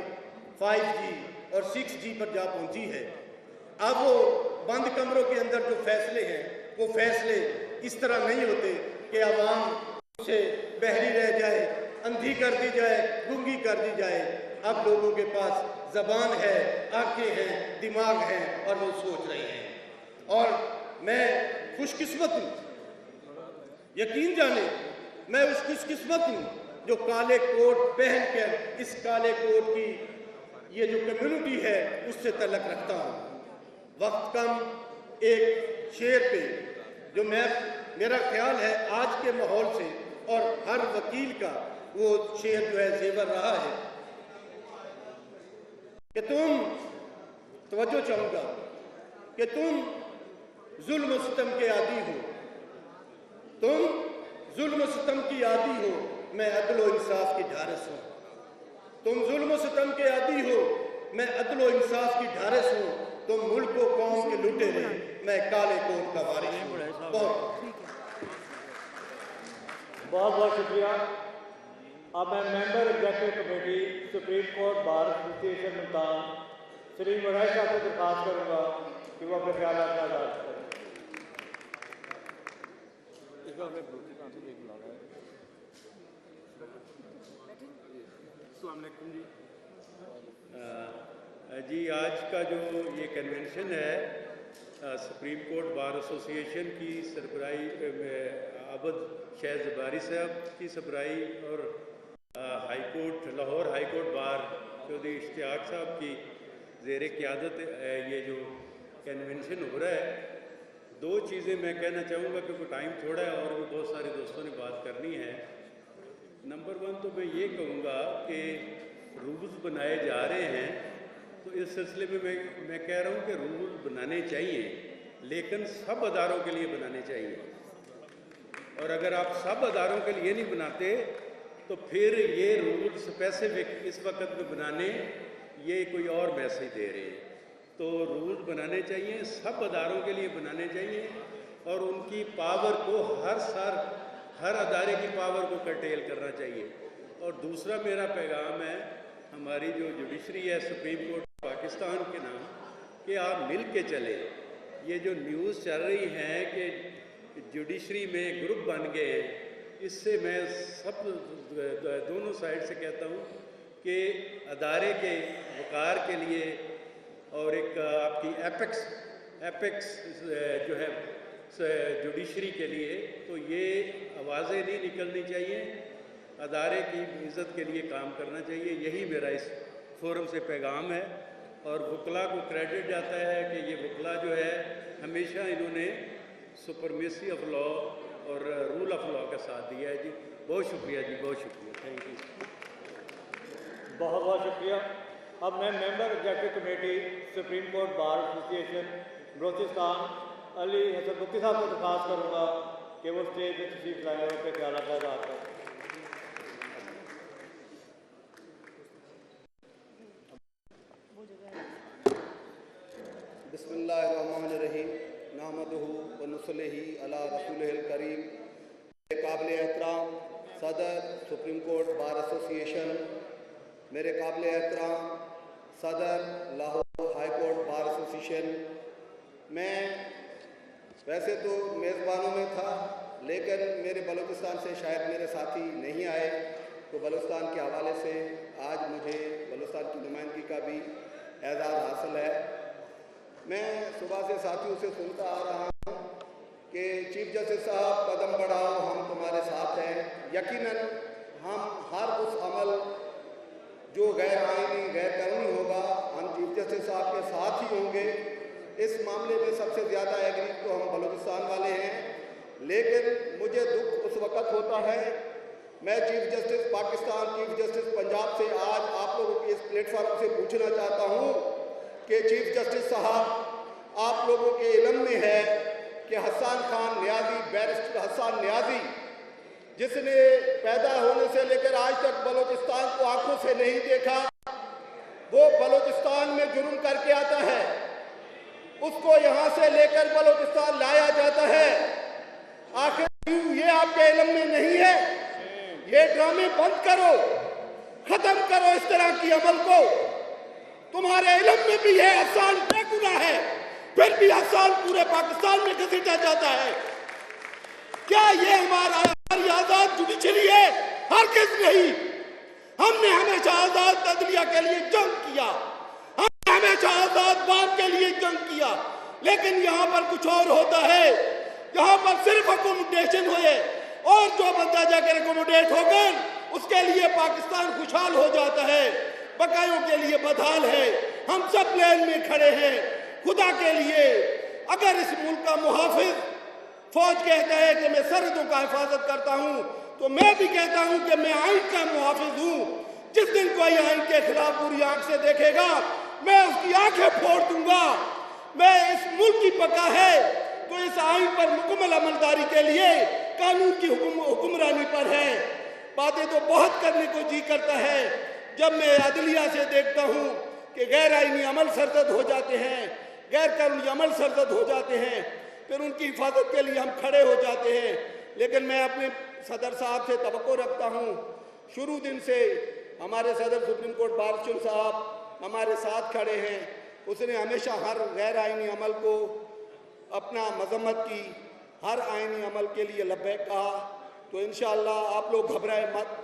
5G और 6G पर जा पहुंची है। अब वो बंद कमरों के अंदर जो फैसले हैं, वो फैसले इस तरह नहीं होते कि आवाम से बहरी रह जाए, अंधी कर दी जाए, गूंगी कर दी जाए। अब लोगों के पास जबान है, आंखें हैं, दिमाग है और वो सोच रहे हैं। और मैं खुशकिस्मत हूँ, यकीन जाने मैं उस खुशकिस्मत हूँ जो काले कोट पहन कर इस काले कोट की ये जो कम्युनिटी है उससे तल्लक रखता हूँ। वक्त कम, एक शेर पे जो मेरा ख्याल है आज के माहौल से और हर वकील का वो शेर जो है जेवर रहा है कि तुम, तवज्जो चाहूंगा, कि तुम जुल्म सितम के आदी हो, तुम जुल्म सितम की आदी हो, मैं अदल व इंसाफ की ढारस हूँ। तुम जुल्म सितम के आदी हो, मैं अदल व इंसाफ की ढारस हूँ। तुम मुल्क व कौम के लुटेरे, मैं काले कोट का वारिस हूँ। बहुत बहुत शुक्रिया। अब मैं member executive committee supreme court bar association Multan Shri Murad साहब को दरखास्त करूँगा कि वो अपने ख्याल का आगाज करें। जी आज का जो ये कन्वेंशन है सुप्रीम कोर्ट बार एसोसिएशन की सरबराही आबद शहर जबारी साहब की सरबराही और high court Lahore high court bar Chaudhry Ishtiaq साहब की ज़ेर क़यादत ये जो कन्वेंशन हो रहा है, दो चीज़ें मैं कहना चाहूँगा क्योंकि टाइम थोड़ा है और भी बहुत सारे दोस्तों ने बात करनी है। नंबर वन तो मैं ये कहूँगा कि रूल्स बनाए जा रहे हैं, तो इस सिलसिले में मैं कह रहा हूँ कि रूल बनाने चाहिए, लेकिन सब अदारों के लिए बनाने चाहिए। और अगर आप सब अदारों के लिए नहीं बनाते तो फिर ये रूल स्पेसिफिक इस वक्त में बनाने ये कोई और मैसेज दे रहे हैं। तो रूल बनाने चाहिए, सब अदारों के लिए बनाने चाहिए और उनकी पावर को हर अदारे की पावर को कर्टेल करना चाहिए। और दूसरा मेरा पैगाम है हमारी जो जुडिशरी है सुप्रीम कोर्ट पाकिस्तान के नाम कि आप मिल के चले। ये जो न्यूज़ चल रही है कि जुडिशरी में ग्रुप बन गए, इससे मैं सब दोनों साइड से कहता हूँ कि अदारे के वकार के लिए और एक आपकी एपेक्स जो है जुडिशरी के लिए, तो ये आवाज़ें नहीं निकलनी चाहिए, अदारे की इज़्ज़त के लिए काम करना चाहिए। यही मेरा इस फोरम से पैगाम है। और वकला को क्रेडिट जाता है कि ये वकला जो है हमेशा इन्होंने सुपरमेसी ऑफ लॉ और रूल ऑफ लॉ का साथ दिया है जी। बहुत शुक्रिया जी, बहुत शुक्रिया, थैंक यू। बहुत बहुत शुक्रिया। अब मैं member executive committee supreme court bar association Balochistan Ali Hasan Mufti साहब को दरख्वास्त करूँगा कि वो स्टेज पर तशरीफ लाए और अपने ख्याल का इज़हार करें। बिस्मिल्लाहिर्रहमानिर्रहीम नहमदुहु व नुसल्ली अला रसूलिहिल करीम। काबिल एहतराम सदर सुप्रीम कोर्ट बार एसोसिएशन, मेरे काबिल एहतराम सदर Lahore high court bar association, मैं वैसे तो मेज़बानों में था लेकिन मेरे बलूचिस्तान से शायद मेरे साथी नहीं आए, तो बलूचिस्तान के हवाले से आज मुझे बलूचिस्तान की नुमाइंदगी का भी एजाज़ हासिल है। मैं सुबह से साथियों से सुनता आ रहा हूँ कि चीफ जस्टिस साहब कदम बढ़ाओ, हम तुम्हारे साथ हैं। यकीनन हम हर उस अमल जो गैर आईनी गैर कानूनी होगा, हम चीफ जस्टिस साहब के साथ ही होंगे। इस मामले में सबसे ज़्यादा एग्री तो हम बलूचिस्तान वाले हैं, लेकिन मुझे दुख उस वक़्त होता है, मैं chief justice Pakistan, chief justice Punjab से आज आप लोगों के इस प्लेटफॉर्म से पूछना चाहता हूँ कि चीफ जस्टिस साहब, आप लोगों के इल्म में है कि हसन खान न्याजी, बैरिस्टर हसन न्याजी, जिसने पैदा होने से लेकर आज तक बलूचिस्तान को आंखों से नहीं देखा, वो बलूचिस्तान में जुर्म करके आता है, उसको यहाँ से लेकर बलूचिस्तान लाया जाता है। आखिर ये आपके इल्म में नहीं है? ये ड्रामे बंद करो, खत्म करो इस तरह की अमल को। तुम्हारे इल्म में भी है हसन बेगुनाह है, फिर भी हसन पूरे पाकिस्तान में घसीटा जाता है। क्या ये हमारी आजाद जुडिशरी है? हरगिज़ नहीं। हमने हमेशा आजाद अदलिया के लिए जंग किया, हमने हमेशा आजाद बाप के लिए जंग किया, लेकिन यहाँ पर कुछ और होता है। यहाँ पर सिर्फ अकोमोडेशन हुए और जो बंदा जाकर अकोमोडेट होकर उसके लिए पाकिस्तान खुशहाल हो जाता है, बकायों के लिए बदहाल है। हम सब प्लेन में खड़े हैं खुदा के लिए। अगर इस मुल्क का मुहाफिज फौज कहता है कि मैं सरहदों का हिफाजत करता हूँ, तो मैं भी कहता हूँ कि मैं आइन का मुहाफिज हूँ। जिस दिन कोई आइन के खिलाफ बुरी आंख से देखेगा, मैं उसकी आंखें फोड़ दूंगा। मैं इस मुल्क की पक्का है तो इस आइन पर मुकम्मल अमलदारी के लिए कानून की हुक्मरानी पर है। बातें तो बहुत करने को जी करता है। जब मैं अदलिया से देखता हूँ कि गैर आइनी अमल सरजद हो जाते हैं, गैर कानूनी अमल सरजद हो जाते हैं, फिर उनकी हिफाजत के लिए हम खड़े हो जाते हैं। लेकिन मैं अपने सदर साहब से तवक्को रखता हूँ, शुरू दिन से हमारे सदर सुप्रीम कोर्ट बारशुल साहब हमारे साथ खड़े हैं। उसने हमेशा हर गैर आइनी अमल को अपना मजम्मत की, हर आइनी अमल के लिए लब्बैक कहा। तो इंशाअल्लाह आप लोग घबराए मत,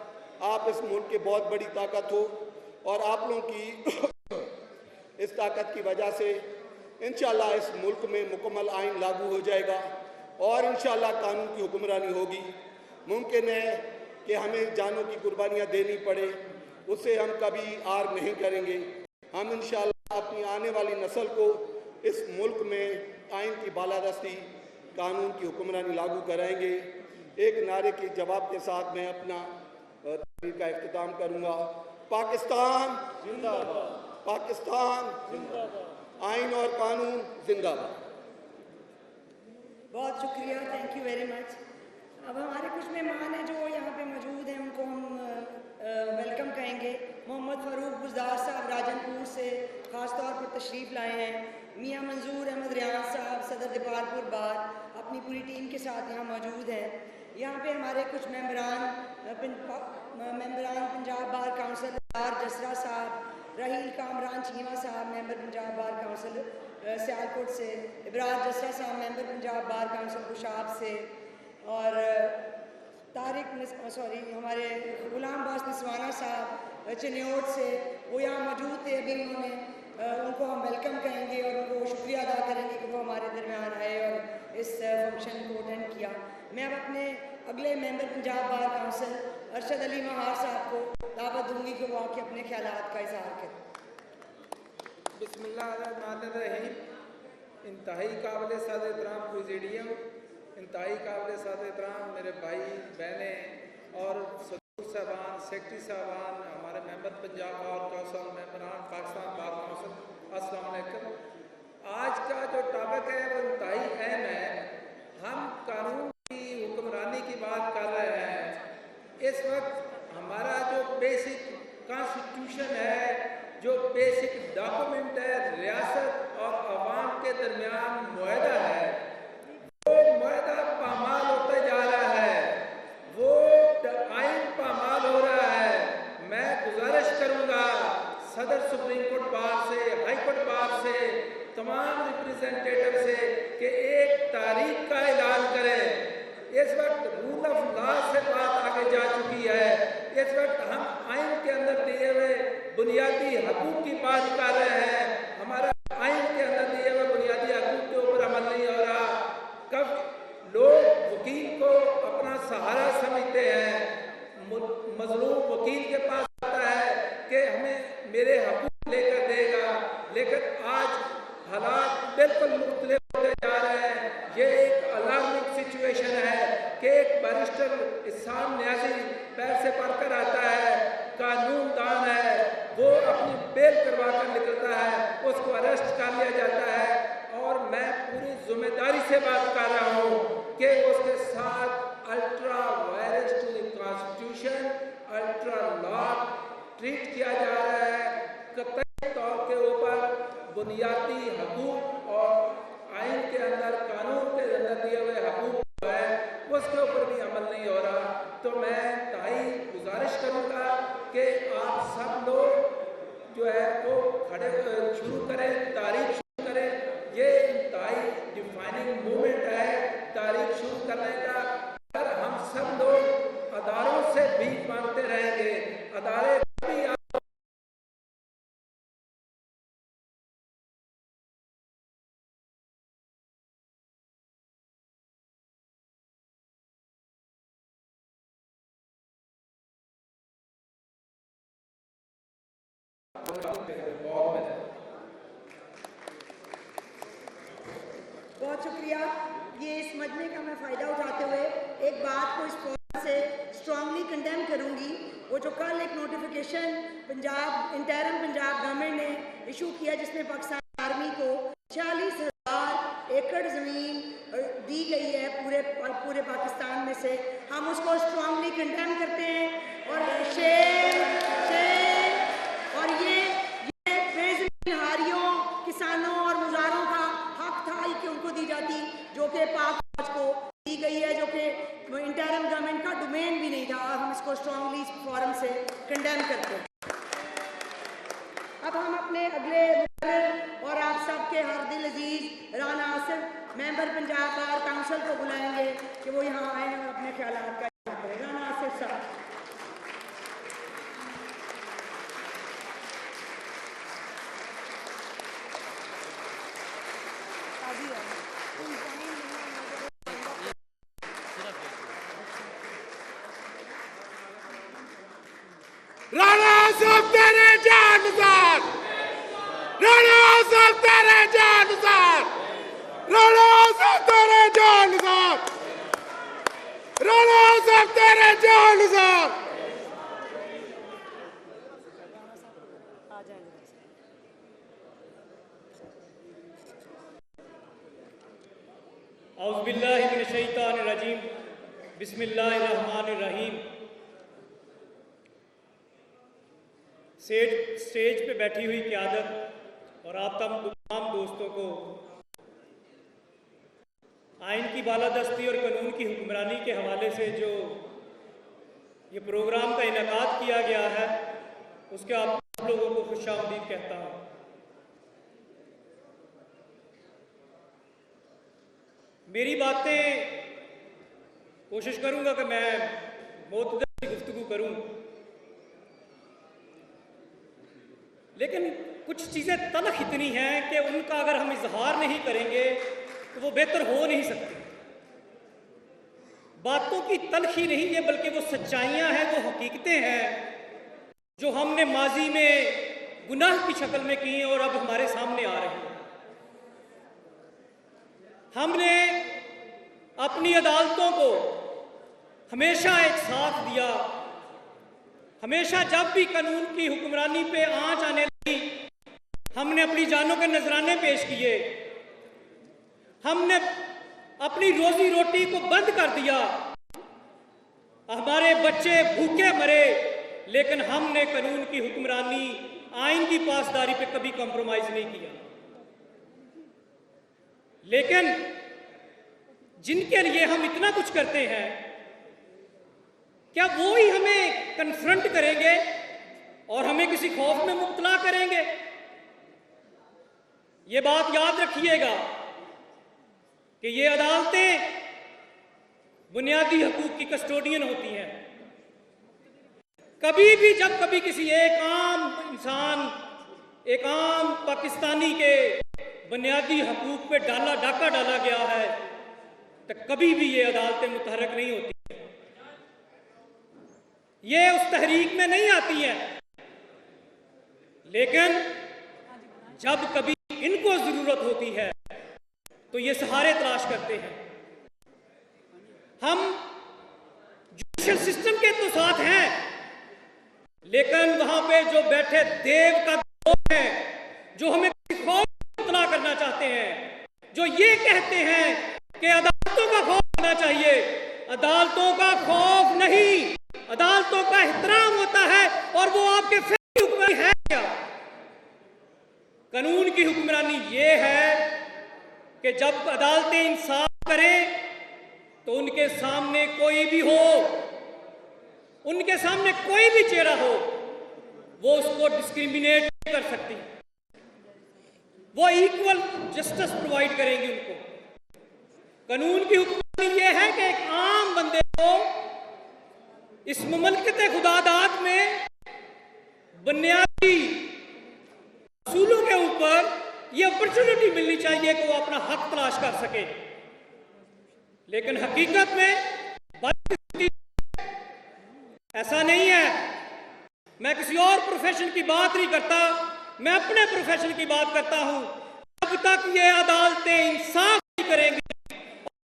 आप इस मुल्क की बहुत बड़ी ताकत हो और आप लोगों की इस ताकत की वजह से इंशाअल्लाह इस मुल्क में मुकम्मल आइन लागू हो जाएगा और इंशाअल्लाह कानून की हुक्मरानी होगी। मुमकिन है कि हमें जानों की कुर्बानियाँ देनी पड़े, उससे हम कभी आर नहीं करेंगे। हम इंशाअल्लाह अपनी आने वाली नस्ल को इस मुल्क में आइन की बालादस्ती, कानून की हुक्मरानी लागू कराएंगे। एक नारे के जवाब के साथ मैं अपना तकरीर का इख्तिताम करूँगा। पाकिस्तान जिंदाबाद, पाकिस्तान जिंदाबाद, आइन और कानून जिंदाबाद। बहुत शुक्रिया, थैंक यू वेरी मच। अब हमारे कुछ मेहमान हैं जो यहाँ पे मौजूद हैं, उनको हम वेलकम कहेंगे। मोहम्मद फ़ारूक बुज़दार साहब राजनपुर से ख़ास तौर पर तशरीफ़ लाए हैं। मियाँ मंजूर अहमद रियाज साहब सदर दीपारपुर बार अपनी पूरी टीम के साथ यहाँ मौजूद हैं। यहाँ पे हमारे कुछ मेंबरान पंजाब बार काउंसिल जसरा साहब, रहील कामरान चीमा साहब member Punjab bar council Sialkot से, इबराज जसरा साहब member Punjab bar council Khushab से, और तारिक हमारे गुलाम बास निस्वाना साहब चिन्योट से, वो यहाँ मौजूद थे। अभी उनको हम वेलकम कहेंगे और उनको शुक्रिया अदा करेंगे कि वो हमारे दरमियान आए और इस फंक्शन को अटेंड किया। मैं अब अपने अगले member Punjab bar council Arshad Ali Mahar साहब को दावत दूंगी कि वो आके अपने ख्यालात का इजहार करें। बिस्मिल्लाहिर्रहमानिर्रहीम। इंतहाई काबिल सद एहतराम प्रेसिडियम, इंतहाई काबिल साद एहतराम मेरे भाई बहनें और सदूर साहबान, सेक्रेटरी साहबान, हमारे मेंबर पंजाब बार काउंसिल, मेंबरान पाकिस्तान बार काउंसिल, अस्सलाम वालेकुम। आज का जो टॉपिक है वो इंतहाई अहम है। हम कानून की हुक्मरानी की बात कर रहे हैं। इस वक्त हमारा जो बेसिक कॉन्स्टिट्यूशन है, जो बेसिक डॉक्यूमेंट है, रियासत और अवाम के दरमियान मुआहदा है, वो मुआहदा पामाल होते जा रहा है, वो आइन पामाल हो रहा है। मैं गुजारिश करूंगा सदर सुप्रीम कोर्ट बार से, हाई कोर्ट बार से, तमाम रिप्रेजेंटेटिव से कि एक तारीख का ऐलान करें। इस वक्त रूल ऑफ लॉ से बात आगे जा चुकी है। इस वक्त हम आइन के अंदर दिए हुए बुनियादी हकूक की बात कर रहे हैं। हमारा आइन के अंदर दिए हुए बुनियादी हकूक के ऊपर अमल नहीं हो रहा। कब लोग वकील को अपना सहारा समझते हैं, मजलूम वकील के पास आता है कि हमें मेरे हकूक लेकर देगा, लेकिन आज हालात बिल्कुल मुख्तलिफ होते जा रहे हैं। ये एक अलार्मिंग सिचुएशन है कि एक बैरिस्टर इस्साम न्याजी पैर से पढ़कर आता है, कानून दान है, वो अपनी बेल करवा कर निकलता है, उसको अरेस्ट कर लिया जाता है। और मैं पूरी जिम्मेदारी से बात कर रहा हूँ कि उसके साथ ultra vires to the constitution, ultra law treat किया जा रहा है। कतई तौर के ऊपर बुनियादी हकूक और आइन के अंदर, कानून के अंदर दिए हुए हकूक है, उसके ऊपर भी अमल नहीं हो रहा। तो मैं ताई गुजारिश करूँगा कि आप सब लोग जो है वो खड़े शुरू करें, तारीख शुरू करें। ये इंतहाई डिफाइनिंग मूवमेंट है तारीख शुरू करने का। अगर हम सब लोग अदारों से भीख मांगते रहेंगे, अदारे भी बहुत शुक्रिया। ये इस मजमे का मैं फ़ायदा उठाते हुए एक बात को इस फोरम से स्ट्रांगली कंडेम करूंगी। वो जो कल एक notification Punjab interim Punjab government ने इशू किया, जिसमें पाकिस्तान आर्मी को 40,000 एकड़ ज़मीन दी गई है पूरे पाकिस्तान में से, हम उसको स्ट्रांगली कंडेम करते हैं। और और ये बेज़मीन हारियों, किसानों और मुजारों का हक था कि उनको दी जाती, जो कि पाक फौज को दी गई है, जो कि इंटरिम गवर्नमेंट का डोमेन भी नहीं था। हम इसको स्ट्रांगली इस फोरम से कंडेम करते हैं। अब हम अपने अगले और आप सबके हर दिल अजीज Rana Asif member Punjab bar council को बुलाएंगे कि वो यहाँ आए और अपने ख्यालात का इज़हार करें। राना आसिफ साहब। राना आसिफ तेरे जानसार, राना आसिफ तेरे जानसार, राना आसिफ तेरे जानसार, राना आसिफ तेरे जानसार। औज़ुबिल्लाहि मिनश्शैतानिर्रजीम, बिस्मिल्लाहिर्रहमानिर्रहीम। स्टेज पे बैठी हुई क़यादत और आप तमाम दोस्तों को आइन की बालादस्ती और कानून की हुक्मरानी के हवाले से जो ये प्रोग्राम का इनेकाद किया गया है, उसके आप लोगों को खुशामदीद कहता हूँ। मेरी बातें कोशिश करूँगा कि मैं मुतदल गुफ्तगू करूँ, लेकिन कुछ चीज़ें तलख इतनी हैं कि उनका अगर हम इजहार नहीं करेंगे तो वो बेहतर हो नहीं सकती। बातों की तलखी नहीं है, बल्कि वो सच्चाइयाँ हैं, वो हकीकतें हैं जो हमने माजी में गुनाह की शक्ल में की हैं और अब हमारे सामने आ रही हैं। हमने अपनी अदालतों को हमेशा एक साथ दिया। हमेशा जब भी कानून की हुक्मरानी पे आंच आने लगी, हमने अपनी जानों के नजराने पेश किए, हमने अपनी रोजी रोटी को बंद कर दिया, हमारे बच्चे भूखे मरे, लेकिन हमने कानून की हुक्मरानी, आइन की पासदारी पे कभी कॉम्प्रोमाइज नहीं किया। लेकिन जिनके लिए हम इतना कुछ करते हैं, क्या वो ही हमें कन्फ्रंट करेंगे और हमें किसी खौफ में मुब्तला करेंगे? ये बात याद रखिएगा कि ये अदालतें बुनियादी हकूक की कस्टोडियन होती हैं। कभी भी जब कभी किसी एक आम इंसान, एक आम पाकिस्तानी के बुनियादी हकूक पे डाका डाला गया है, तो कभी भी ये अदालतें मुतहरक नहीं होती हैं। ये उस तहरीक में नहीं आती हैं, लेकिन जब कभी इनको जरूरत होती है तो ये सहारे तलाश करते हैं। हम जुडिशल सिस्टम के तो साथ हैं, लेकिन वहां पे जो बैठे देव का दौर है, जो हमें खौफ इतना करना चाहते हैं, जो ये कहते हैं कि अदालतों का खौफ होना चाहिए, अदालतों का खौफ नहीं, अदालतों का एहतराम होता है। और वो आपके फैसले हुक्मरानी है क्या? कानून की हुक्मरानी ये है कि जब अदालतें इंसाफ करें तो उनके सामने कोई भी हो, उनके सामने कोई भी चेहरा हो, वो उसको डिस्क्रिमिनेट नहीं कर सकती, वो इक्वल जस्टिस प्रोवाइड करेंगी उनको। कानून की हुक्मरानी ये है कि एक आम बंदे को इस मुमलकत खुदादाद में बुनियादी असूलों के ऊपर ये अपॉर्चुनिटी मिलनी चाहिए कि वो अपना हक तलाश कर सके। लेकिन हकीकत में ऐसा नहीं है। मैं किसी और प्रोफेशन की बात नहीं करता, मैं अपने प्रोफेशन की बात करता हूं। जब तक ये अदालतें इंसाफ नहीं करेंगी,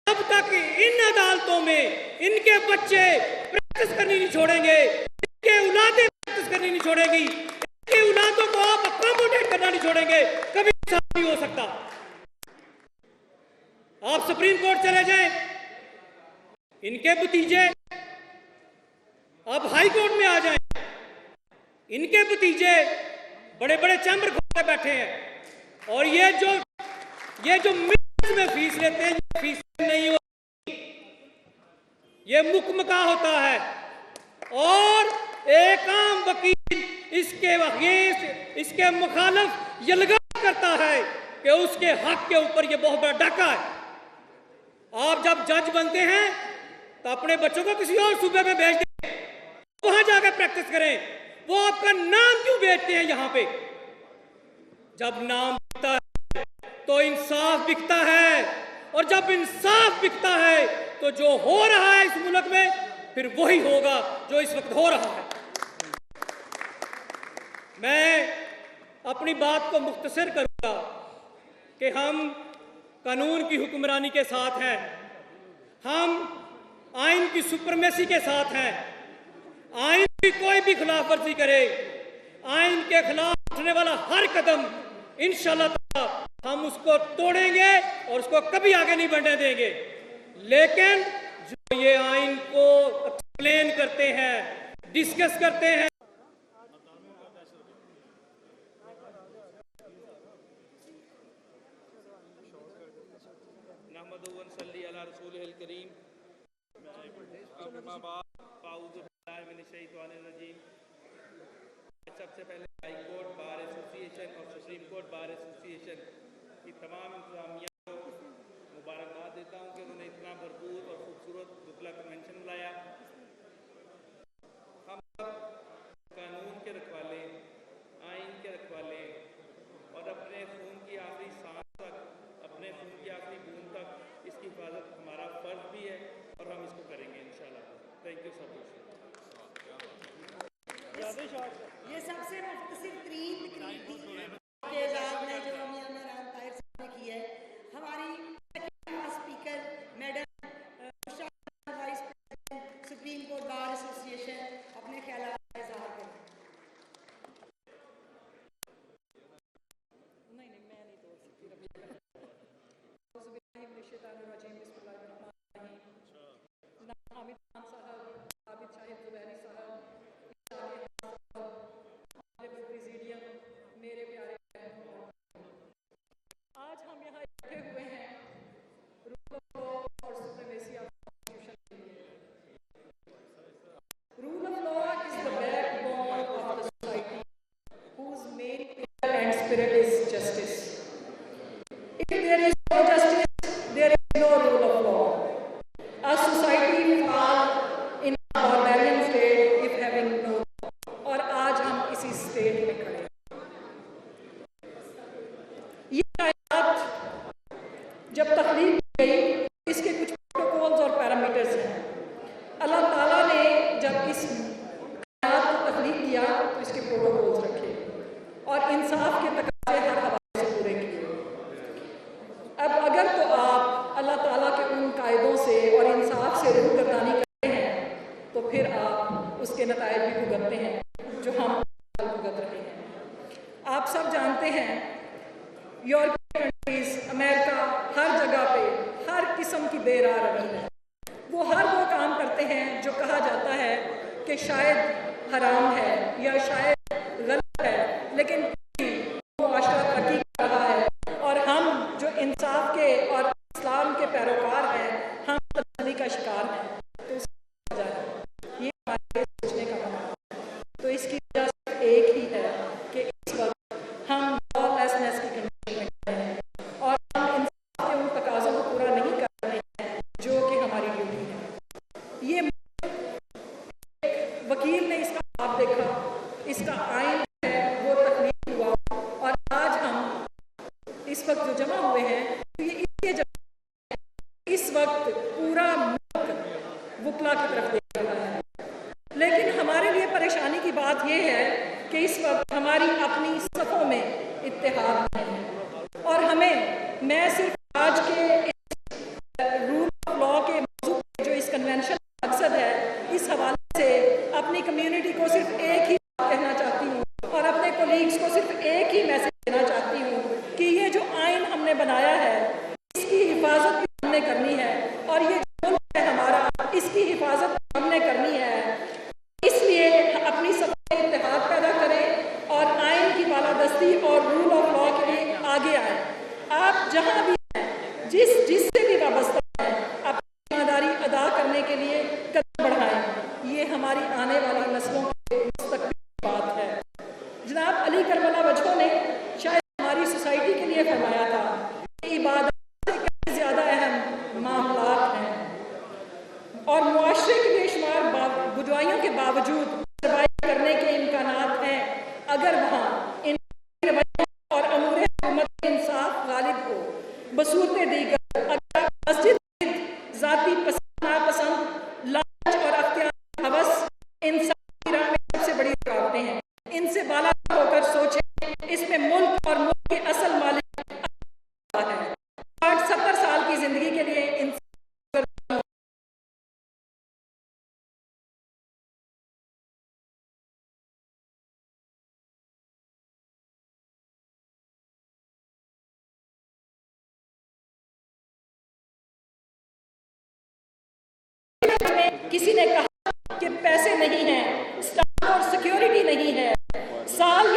तब तक इन अदालतों में इनके बच्चे प्रैक्टिस करनी नहीं छोड़ेंगे, इनके औलादें प्रैक्टिस करनी नहीं छोड़ेगी, इनके औलादों को आप अकोमोडेट करना नहीं छोड़ेंगे, कभी इंसाफ नहीं हो सकता। आप सुप्रीम कोर्ट चले जाएं, इनके भतीजे आप हाई कोर्ट में आ जाएं, इनके भतीजे बड़े बड़े चैम्बर खोल के बैठे हैं। और ये जो मिनट्स में फीस लेते हैं, ये फीस नहीं होती, ये मुकमका होता है। और एक आम वकील इसके अगेंस्ट, इसके मुखालिफ ये लगा करता है कि उसके हक के ऊपर ये बहुत बड़ा डाका है। आप जब जज बनते हैं तो अपने बच्चों को किसी और सूबे में भेज दें, वहां जाकर प्रैक्टिस करें। वो आपका नाम क्यों बेचते हैं यहां पे? जब नाम बिकता है तो इंसाफ बिकता है, और जब इंसाफ बिकता है तो जो हो रहा है इस मुल्क में, फिर वही होगा जो इस वक्त हो रहा है। मैं अपनी बात को मुख्तसर करूंगा कि हम कानून की हुक्मरानी के साथ हैं, हम आइन की सुप्रीमेसी के साथ हैं। आइन की कोई भी खिलाफ वर्जी करे, आइन के खिलाफ उठने वाला हर कदम इंशाअल्लाह ताला हम उसको तोड़ेंगे और उसको कभी आगे नहीं बढ़ने देंगे। लेकिन जो ये आइन को एक्सप्लेन करते हैं, डिस्कस करते हैं, सबसे पहले हाई कोर्ट बार एसोसिएशन और सुप्रीम कोर्ट बार एसोसिएशन की तमाम इंतजामिया को मुबारकबाद देता हूँ कि उन्होंने इतना भरपूर और खूबसूरत वकला कन्वेंशन बुलाया। हम कानून के रखवाले, आइन के रखवाले, और अपने खून की आखिरी सांस तक, अपने खून की आखिरी बूंद तक इसकी हिफाजत हमारा फर्ज भी है, और हम इसको करेंगे इंशाल्लाह। Thank you so much. ये सबसे मुख्तसर तरीन तकरीर थी के बाद में जो मियां नारायण ताहिर साहब ने की है। हमारी स्पीकर मैडम खान साहब, आबिद शाहिद जुबैरी साहब, हमारे प्रेसिडियम, मेरे प्यारे बहनों, आज हम यहाँ इकट्ठे हुए हैं रूल ऑफ लॉ और सुप्रीमेसी ऑफ कॉन्स्टिट्यूशन के लिए। Rule of law is the backbone of the society whose main pillar and spirit is justice. If there is no justice, there is no rule of law. A society fall in a barbarian state if having no law. और आज हम इसी स्टेट में खड़े हैं। ये कायनात जब तख्लीक की गई, इसके कुछ प्रोटोकॉल्स और पैरामीटर्स हैं। अल्लाह ताला ने जब इस कायनात को तख्लीक किया तो इसके प्रोटोकॉल्स रखे और इंसाफ के तकाज़े हर हवाले से पूरे किए। अब अगर तो आप अल्लाह ताला के उन कायदों से और इंसाफ से रूगर्दानी करते हैं तो फिर आप उसके नताइज भी भुगतते हैं जो हम भुगत रहे हैं। आप सब जानते हैं यूरोपियन कंट्रीज, अमेरिका, हर जगह पे हर किस्म की बेरा रवि है। वो हर वो काम करते हैं जो कहा जाता है कि शायद हराम है या शायद गलत है, लेकिन मुआशरा तरक्की कर रहा है और हम जो इंसाफ के और इस्लाम के पैरोकार हैं, हम तब्दीली का शिकार हैं। तो इसकी वजह है, ये हमारे सोचने का मौका है। तो इसकी वजह सिर्फ एक ही है कि इस वक्त हम लॉलेसनेस की कंडीशन में खड़े हैं और हम इंसाफ के उन तकाज़ों को पूरा नहीं कर रहे हैं जो कि हमारी ड्यूटी है। ये वकील ने इसका ख्वाब देखा, इसका आइन है वो तकलीफ हुआ और आज हम इस वक्त जो जमा हुए हैं तो ये इसलिए जमा, इस वक्त पूरा मुल्क वकला की तरफ देख रहा है। लेकिन हमारे लिए परेशानी की बात यह है कि इस वक्त हमारी अपनी सफ़ों में इत्तेहाद नहीं है और हमें, मैं सिर्फ आज के रूल ऑफ लॉ के मौजूद जो इस कन्वेंशन का मकसद है, इस हवाले से अपनी कम्युनिटी को सिर्फ एक ही कहना चाहती हूँ और अपने कोलीग्स को सिर्फ एक ही मैसेज देना चाहती हूँ कि ये जो आइन हमने बनाया है इसकी हिफाजत भी हमने करनी है और ये जो मुल्क है हमारा, इसकी हिफाजत हमने करनी है। इसलिए अपनी सबसे इत्तेहाद पैदा करें और आइन की बालादस्ती और रूल ऑफ लॉ के लिए आगे आए। आप जहाँ भी हैं, जिससे भी वाबस्ता हैं, अपनी ईमानदारी अदा करने के लिए कदम बढ़ाएं। ये हमारी आने वाली नस्लों के मुस्तकबिल की बात है। जनाब अली करबला वजह ने शायद हमारी सोसाइटी के लिए फरमाया था कि इबादत से कहीं ज़्यादा अहम मामलात हैं और मुआशरे के बेशुमार बुराइयों के बावजूद सर्वाइव करने के इम्कानात हैं अगर वहाँ इन रवैयों और अमूर हुकूमत इंसाफ गालिब हो। बसूरत दीगर अगर आप मस्जिद ज़ाती पसंद नापसंद, लालच और अख्तियार हवस इंसान की राह में सबसे बड़ी रुकावटें हैं। इनसे बाला होकर सोचें, इसमें मुल्क और मुल्क के असल मालिक है। 60-70 साल की जिंदगी के लिए इंसान किसी ने कहा कि पैसे नहीं हैं, स्टाफ और सिक्योरिटी नहीं है, साल